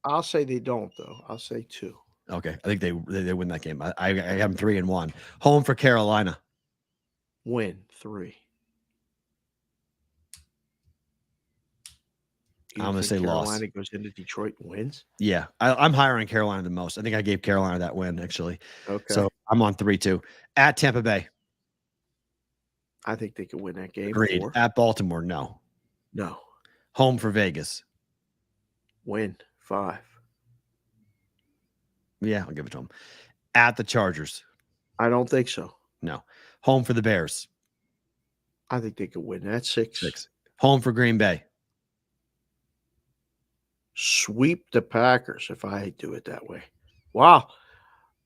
I'll say they don't, though. I'll say 2. Okay, I think they win that game. I have them 3-1. Home for Carolina. Win 3. I'm gonna say loss. Carolina goes into Detroit and wins. Yeah, I'm higher on Carolina than most. I think I gave Carolina that win actually. Okay, so I'm on 3-2 at Tampa Bay. I think they could win that game. Agreed. 4. At Baltimore, no. Home for Vegas. Win 5. Yeah, I'll give it to them. At the Chargers. I don't think so. No. Home for the Bears. I think they could win that. 6. Home for Green Bay. Sweep the Packers if I do it that way. Wow.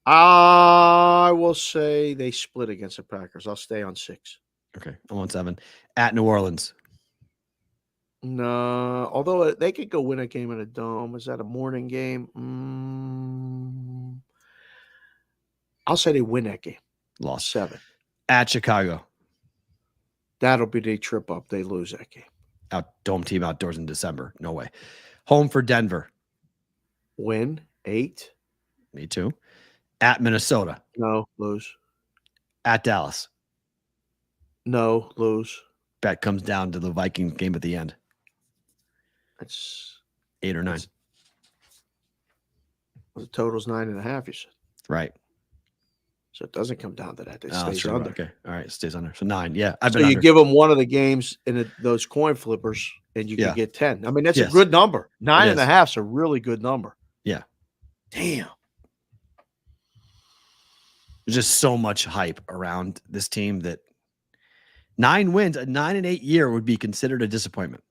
I will say they split against the Packers. I'll stay on 6. Okay, I'm on 7. At New Orleans. No, although they could go win a game in a dome. Is that a morning game? I'll say they win that game. Lost. 7. At Chicago. That'll be the trip up. They lose that game. Dome team outdoors in December. No way. Home for Denver. Win 8. Me too. At Minnesota. No, lose. At Dallas. No, lose. Bet comes down to the Vikings game at the end. That's 8 or 9. The total's 9.5. You said Right. so. It doesn't come down to that. It Oh, stays sure. under. Okay. All right. It stays under. So 9. Yeah. I've So been you under. give them one of the games in those coin flippers, and you can get 10. I mean, that's a good number. 9.5 is a really good number. Yeah. Damn. There's just so much hype around this team that 9 wins, a 9-8 year would be considered a disappointment.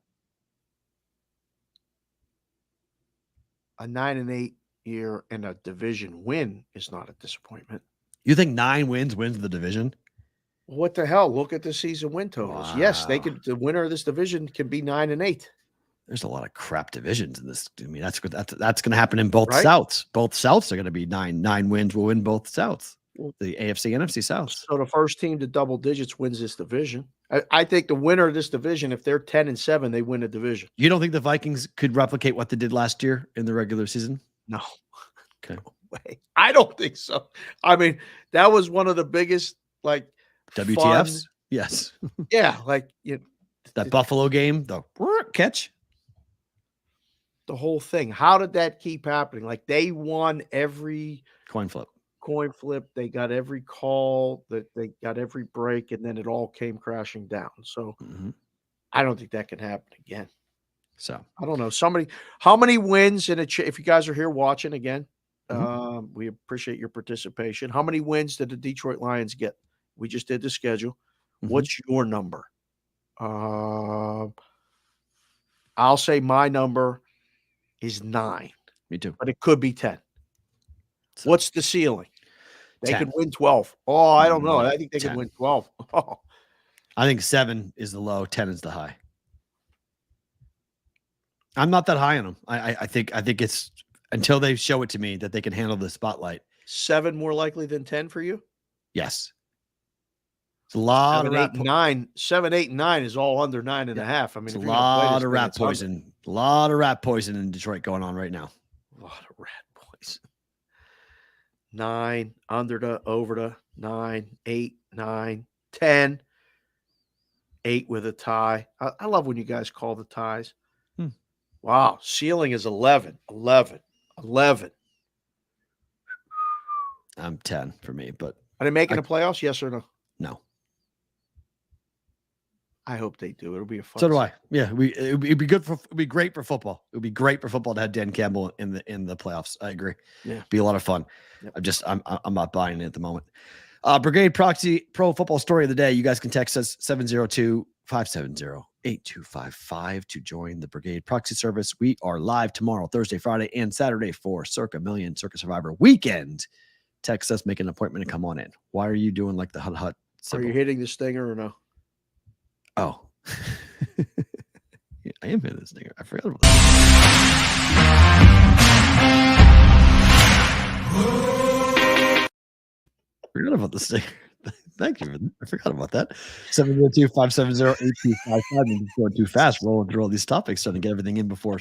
A 9-8 year and a division win is not a disappointment. You think 9 wins the division? What the hell? Look at the season win totals. Wow. Yes, they could. The winner of this division can be 9-8. There's a lot of crap divisions in this. I mean, that's going to happen in both Right? Souths. Both Souths are going to be 9 wins will win both Souths. The AFC, NFC Souths. So the first team to double digits wins this division. I think the winner of this division, if they're 10-7, they win the division. You don't think the Vikings could replicate what they did last year in the regular season? No. Okay. No way. I don't think so. I mean, that was one of the biggest, like, WTFs? fun- Yes. Yeah, like That Buffalo game, the catch. the whole thing. How did that keep happening? Like, they won every Coin flip. they got every call, that they got every break, and then it all came crashing down. So I don't think that can happen again. So I don't know. How many wins in if you guys are here watching again, we appreciate your participation. How many wins did the Detroit Lions get? We just did the schedule. What's your number? I'll say my number is 9. Me too. But it could be 10. So, what's the ceiling? They 10. could win 12. Oh, I don't know. I think they 10. could win 12. Oh. I think 7 is the low, 10 is the high. I'm not that high on them. I think it's until they show it to me that they can handle the spotlight. 7 more likely than 10 for you? Yes. It's a lot 7, of 8, rat 9. 7, 8, 9 is all under 9.5. I mean, It's a if you're gonna play lot this of thing, rat it's under. poison. A lot of rat poison in Detroit going on right now. A lot of rat poison. 9 under the over the 9, 8, 9, 10. 8 with a tie. I love when you guys call the ties. Wow. Ceiling is 11. 11. 11. I'm 10 for me, but Are they making the playoffs? Yes or no? no. I hope they do. It'll be a fun. So do I. Yeah, it'd be good for. It'd be great for football. It would be great for football to have Dan Campbell in the playoffs. I agree. Yeah, be a lot of fun. Yep. I'm not buying it at the moment. Brigade Proxy Pro Football Story of the Day. You guys can text us 702-570-8255. 8255 to join the Brigade Proxy service. We are live tomorrow, Thursday, Friday, and Saturday for Circa Million Circa Survivor weekend. Text us, make an appointment, and come on in. Why are you doing like the hut symbol? Are you hitting the stinger or no? Oh. Yeah, I am hitting the stinger. I forgot about that. Forgot about the stinger. Thank you. I forgot about that. 702-570-8255. You're going too fast, rolling through all these topics, trying to get everything in before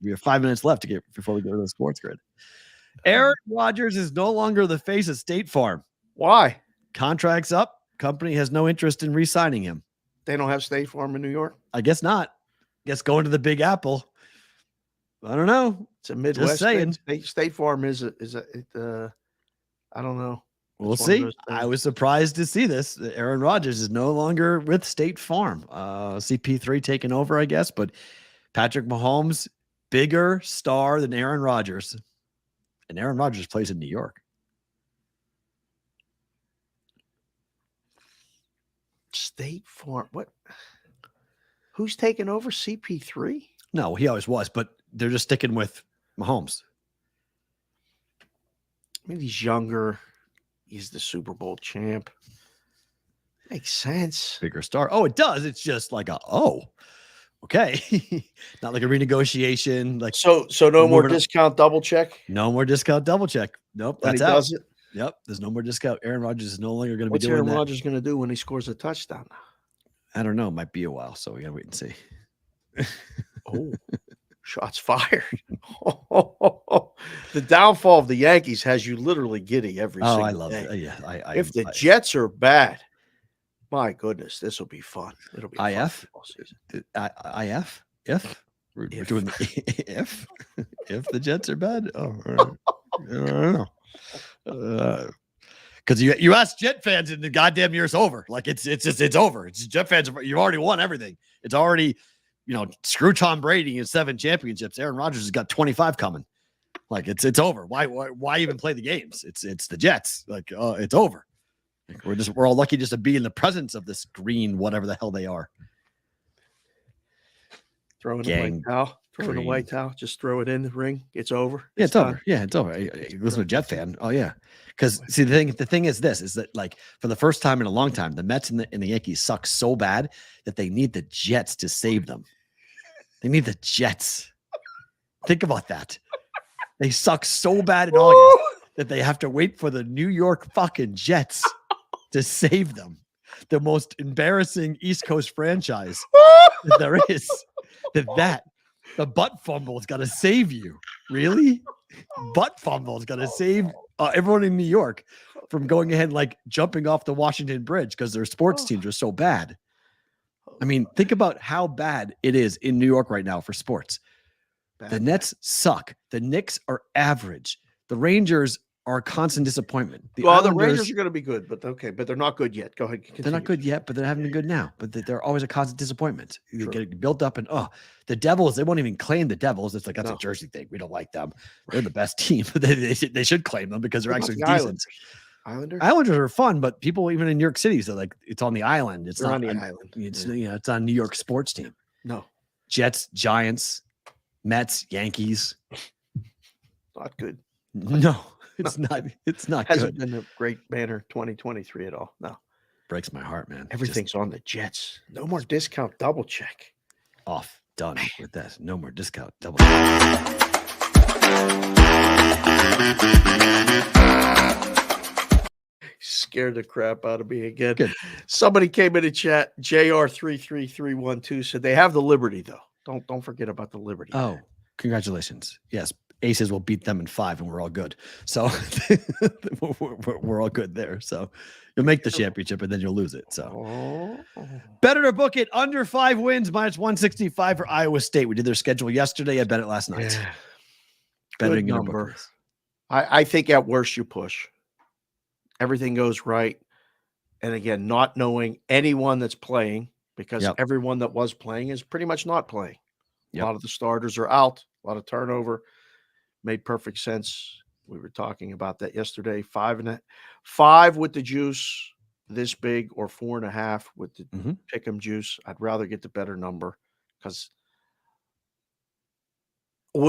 we have 5 minutes left before we go to the sports grid. Aaron Rodgers is no longer the face of State Farm. Why? Contract's up. Company has no interest in re-signing him. They don't have State Farm in New York? I guess not. Guess going to the Big Apple. I don't know. It's a Midwest Just saying. State Farm is I don't know. We'll see. I was surprised to see this. Aaron Rodgers is no longer with State Farm. CP3 taking over, I guess, but Patrick Mahomes, bigger star than Aaron Rodgers. And Aaron Rodgers plays in New York. State Farm. What? Who's taking over? CP3? No, he always was, but they're just sticking with Mahomes. I mean, he's younger. He's the Super Bowl champ. Makes sense. Bigger star. Oh, it does. It's just like okay. Not like a renegotiation. Like so no more discount double check. No more discount double check. Nope. When That's he out. does it. Yep. There's no more discount. Aaron Rodgers is no longer going to be What's doing Aaron that. Rodgers going to do when he scores a touchdown? I don't know. It might be a while, so we got to wait and see. Oh, shots fired. The downfall of the Yankees has you literally giddy every single day. I love it. Yeah. If the Jets are bad, my goodness, this will be fun. It'll be IF? fun season. IF? If? We're doing if the Jets are bad? Oh, I don't know. Because you ask Jet fans and the goddamn year's over. Like it's over. It's Jet fans. You've already won everything. It's already, screw Tom Brady and 7 championships. Aaron Rodgers has got 25 coming. Like it's over. Why even play the games? It's the Jets. Like it's over. Like, we're all lucky just to be in the presence of this green, whatever the hell they are. Throw in the white towel. Throw in the white towel. Just throw it in the ring. It's over. Yeah, it's over. Yeah, it's over. Listen to a Jet fan. Oh yeah. Because see, the thing is this, is that like for the first time in a long time, the Mets and the Yankees suck so bad that they need the Jets to save them. They need the Jets. Think about that. They suck so bad in August that they have to wait for the New York fucking Jets to save them. The most embarrassing East Coast franchise that there is. The butt fumble has got to save you. Really? Butt fumble has got to save everyone in New York from going ahead and like jumping off the Washington Bridge because their sports teams are so bad. I mean, think about how bad it is in New York right now for sports. The Nets suck. The Knicks are average. The Rangers are a constant disappointment. The Rangers are going to be good, but they're not good yet. Go ahead. Continue. They're not good yet, but they're having been good now. But they're always a constant disappointment. You get built up, and the Devils. They won't even claim the Devils. It's like that's a Jersey thing. We don't like them. They're the best team. They should claim them because they're actually decent. Islanders are fun, but people even in New York City, so like it's on the island. It's not on the island. It's on New York sports team. No, Jets, Giants, Mets, Yankees. Not good. No. It's not. It's not. Hasn't good. been a great banner 2023 at all. No, breaks my heart, man. Everything's on the Jets. No more discount double check. Off. Done with that. No more discount double. Scared the crap out of me again. Good. Somebody came in the chat. JR33312 said they have the Liberty though. Don't forget about the Liberty. Oh, congratulations. Yes. Aces will beat them in 5 and we're all good. So we're all good there. So you'll make the championship and then you'll lose it. So better to book it under 5 wins minus 165 for Iowa State. We did their schedule yesterday. I bet it last night. Yeah. Better Good number. I think at worst you push. Everything goes right. And again, not knowing anyone that's playing because everyone that was playing is pretty much not playing. A lot of the starters are out. A lot of turnover. Made perfect sense. We were talking about that yesterday. 5 with the juice. this big or 4.5 with the Mhm. pick'em juice, I'd rather get the better number because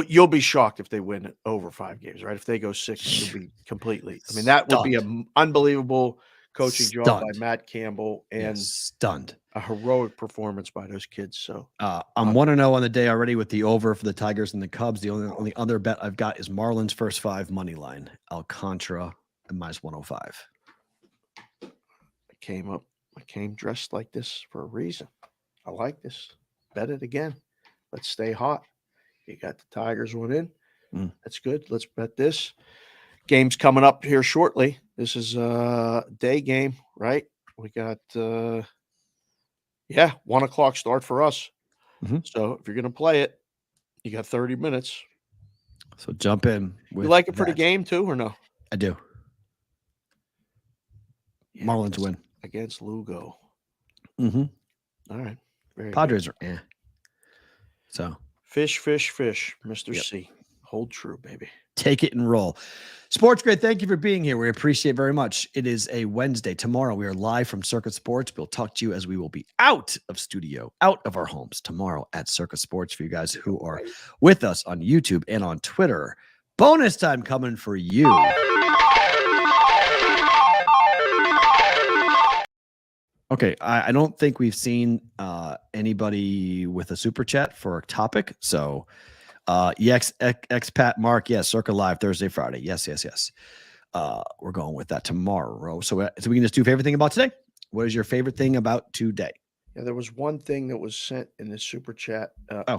you'll be shocked if they win over 5 games, right? If they go 6, you'll be completely. I mean, that would be Stunned. an unbelievable coaching job by Stunned. Matt Campbell Yes, and stunned. a heroic performance by those kids. So I'm 1-0 on the day already with the over for the Tigers and the Cubs. The only other bet I've got is Marlins first 5 money line. Alcantara at -105. I came dressed like this for a reason. I like this. Bet it again. Let's stay hot. You got the Tigers one in. That's good. Let's bet this. Game's coming up here shortly. This is a day game, right? We got 1:00 start for us. So if you're gonna play it, you got 30 minutes. So jump in. You like it for the game too, or no? I do. Yeah, Marlins win against Lugo. All right. Very Padres good. are So fish, Mr. C. Hold true, baby. Take it and roll. Sports Grid, thank you for being here. We appreciate it very much. It is a Wednesday. Tomorrow we are live from Circuit Sports. We'll talk to you as we will be out of studio, out of our homes tomorrow at Circuit Sports for you guys who are with us on YouTube and on Twitter. Bonus time coming for you. Okay, I don't think we've seen anybody with a super chat for a topic. So expat Mark, yes, Circa Live Thursday, Friday. Yes. We're going with that tomorrow. So we can just do favorite thing about today. What is your favorite thing about today? Yeah, there was one thing that was sent in the super chat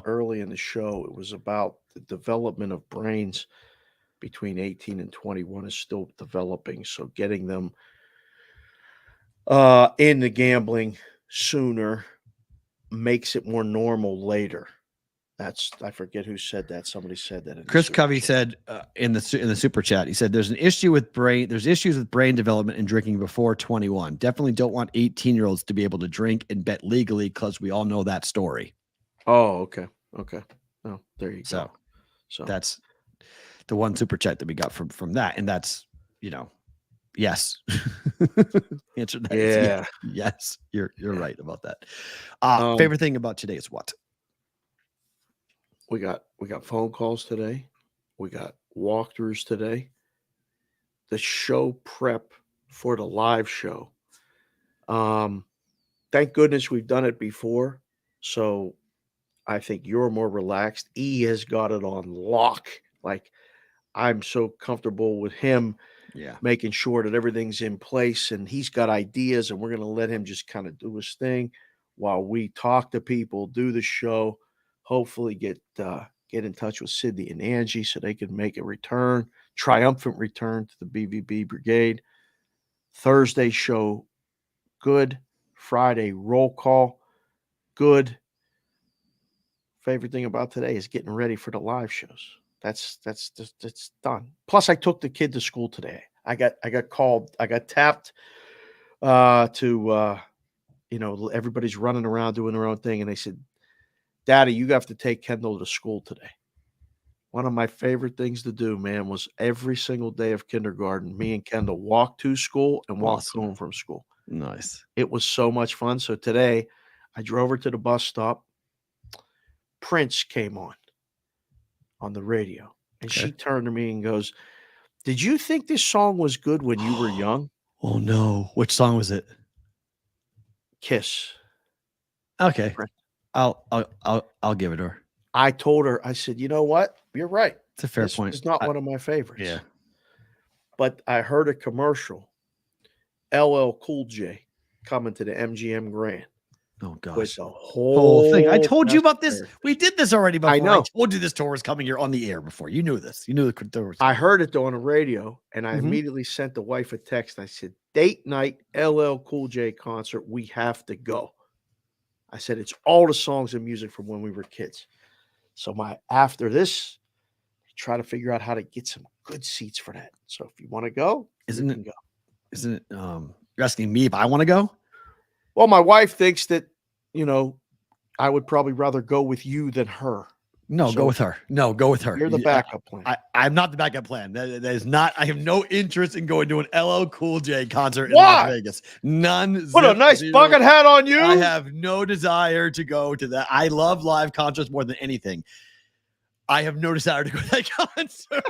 early in the show. It was about the development of brains between 18 and 21 is still developing. So getting them in the gambling sooner makes it more normal later. I forget who said that. Somebody said that. Chris Covey said in the super chat, he said there's issues with brain development and drinking before 21. Definitely don't want 18-year-olds to be able to drink and bet legally because we all know that story. Oh, okay. Oh, there you go. So that's the one super chat that we got from that, and that's yes. Answer that. Yeah. Yes, you're right about that. Favorite thing about today is what? We got phone calls today. We got walkthroughs today. The show prep for the live show. Thank goodness we've done it before. So I think you're more relaxed. E has got it on lock. Like I'm so comfortable with him making sure that everything's in place and he's got ideas and we're going to let him just kind of do his thing while we talk to people, do the show. Hopefully get in touch with Sydney and Angie so they can make a triumphant return to the BVB Brigade. Thursday show, good. Friday roll call, good. Favorite thing about today is getting ready for the live shows. That's done. Plus, I took the kid to school today. I got called. I got tapped to everybody's running around doing their own thing, and they said, Daddy, you have to take Kendall to school today. One of my favorite things to do, man, was every single day of kindergarten, me and Kendall walked to school and walked home from school. Nice. It was so much fun. So today I drove her to the bus stop. Prince came on the radio, and she turned to me and goes, did you think this song was good when you were young? Oh, no. Which song was it? Kiss. Okay. Prince. I'll give it to her. I told her, I said, you know what? You're right. It's a fair point. It's not one of my favorites. Yeah. But I heard a commercial. LL Cool J coming to the MGM Grand. Oh, gosh. With the whole thing. I told you about this. We did this already before. I know. I told you this tour was coming here on the air before. You knew this. You knew the tour was coming. I heard it, though, on the radio, and I immediately sent the wife a text. I said, date night, LL Cool J concert. We have to go. I said, it's all the songs and music from when we were kids. So after this, try to figure out how to get some good seats for that. So if you want to go, Isn't it? Go. Isn't it? You're asking me if I want to go? Well, my wife thinks that, I would probably rather go with you than her. No, So go with her. No, go with her. you're the backup plan. I'm not the backup plan. That is not. I have no interest in going to an LL Cool J concert in Why? Las Vegas. None. Put a zip, nice zero. bucket hat on you. I have no desire to go to that. I love live concerts more than anything. I have no desire to go to that concert.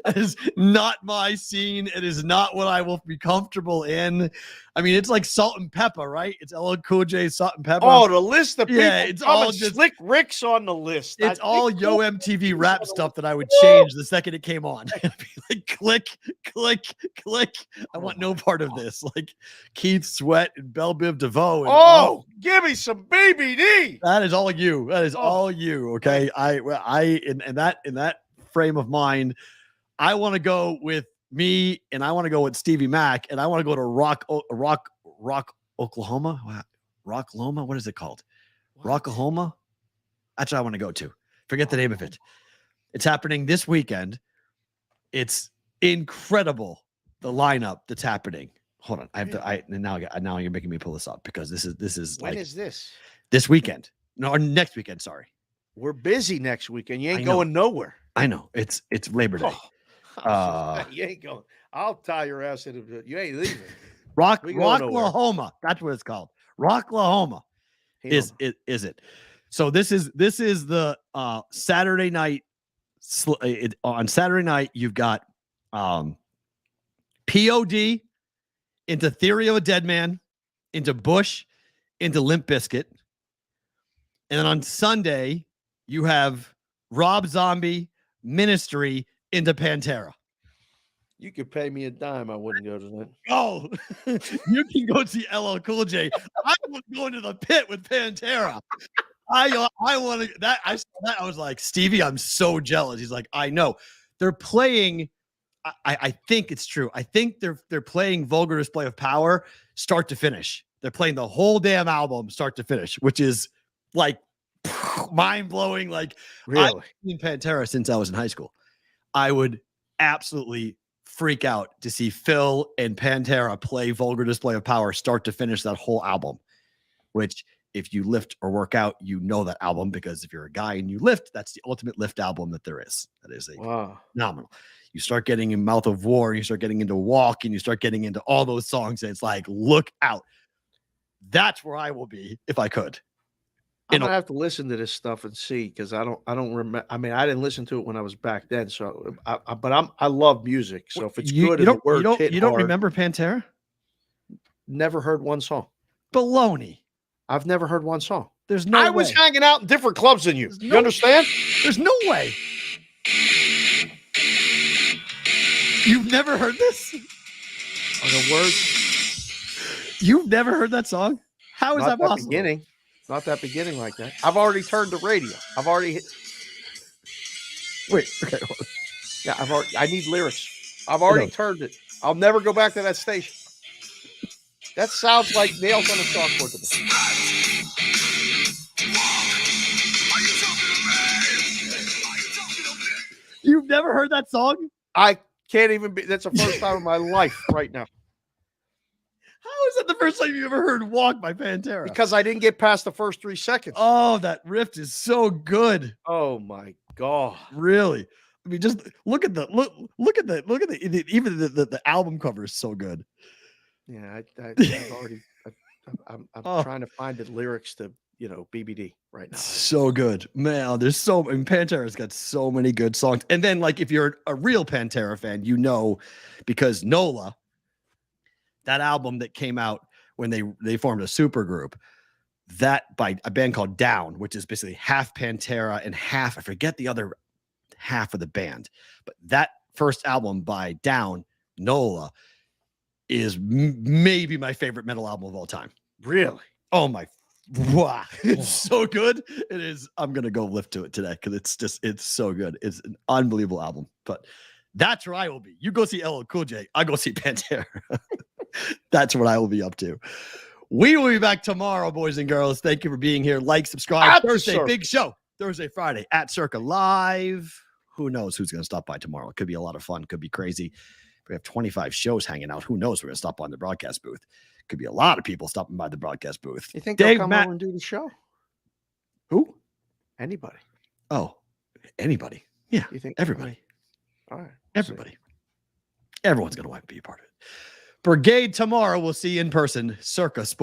That is not my scene. It is not what I will be comfortable in. I mean, it's like Salt and Pepper, right? It's LL Cool J, Salt and Pepper. Oh, the list of people. Yeah, it's all just Slick Rick's on the list. It's all Yo MTV rap on the stuff that I would change the second it came on. It'd be like click, click, click. I want no part of this. Like Keith Sweat and Belle Biv DeVoe. And Oh, give me some BBD. that is all you. That is all you. Okay. In that frame of mind, I want to go with me, and I want to go with Stevie Mac, and I want to go to Rock, Oklahoma. Rocklahoma. What is it called? Rocklahoma. That's what I want to go to. Forget the name of it. It's happening this weekend. It's incredible. The lineup that's happening. Hold on. I have to. Now you're making me pull this up because this is When like is this? this weekend. No, or next weekend. Sorry. We're busy next weekend. You ain't I know. going nowhere. I know it's Labor Day. You ain't going. I'll tie your ass in. You ain't leaving. We go Rocklahoma. That's what it's called. Rocklahoma is it? So this is the Saturday night. On Saturday night, you've got POD into Theory of a Dead Man, into Bush, into Limp Bizkit, and then on Sunday you have Rob Zombie, Ministry into Pantera. You could pay me a dime. I wouldn't go to that. Oh, you can go see LL Cool J. I was going to the pit with Pantera. I want to that. I saw that. I was like, Stevie, I'm so jealous. He's like, I know. They're playing. I think it's true. I think they're playing Vulgar Display of Power start to finish. They're playing the whole damn album start to finish, which is like mind blowing. Like, Really? I've seen Pantera since I was in high school. I would absolutely freak out to see Phil and Pantera play Vulgar Display of Power start to finish that whole album, which if you lift or work out, you know that album, because if you're a guy and you lift, that's the ultimate lift album that there is. That is phenomenal. You start getting in Mouth of War, you start getting into Walk, and you start getting into all those songs, and it's like, look out. That's where I will be if I could. I'm gonna have to listen to this stuff and see, because I don't remember. I mean, I didn't listen to it when I was back then. So, I love music. So if it's good, you don't remember Pantera? Never heard one song. Baloney. I've never heard one song. There's no way. I was hanging out in different clubs than you. You understand? There's no way. You've never heard this? Are the words? You've never heard that song? How is that possible? Beginning. Not that beginning like that. I've already turned the radio. I've already hit. Wait, okay. Yeah, I need lyrics. I've already turned it. I'll never go back to that station. That sounds like nails on a chalkboard to me. You've never heard that song? I can't even be. That's the first time in my life right now. How is that the first time you ever heard Walk by Pantera? Because I didn't get past the first 3 seconds. Oh, that riff is so good. Oh my God. Really? I mean, just look at the even the album cover is so good. Yeah, I've already. I'm trying to find the lyrics to BBD right now. So good, man. There's Pantera's got so many good songs. And then, like, if you're a real Pantera fan, because NOLA, that album that came out when they formed a super group, that by a band called Down, which is basically half Pantera and half, I forget the other half of the band, but that first album by Down, NOLA, is maybe my favorite metal album of all time. Really? Oh my, wow. It's so good. It is. I'm going to go lift to it today because it's so good. It's an unbelievable album, but that's where I will be. You go see LL Cool J. I go see Pantera. That's what I will be up to. We will be back tomorrow, boys and girls. Thank you for being here. Like, subscribe. Thursday, big show. Thursday, Friday at Circa Live. Who knows who's going to stop by tomorrow? It could be a lot of fun. Could be crazy. We have 25 shows hanging out. Who knows? We're going to stop on the broadcast booth. Could be a lot of people stopping by the broadcast booth. You think they'll come over and do the show? Who? Anybody. Oh, anybody. Yeah, You think everybody. All right. Everybody. Everyone's going to want to be a part of it. Brigade tomorrow. We'll see you in person. Circa Sports.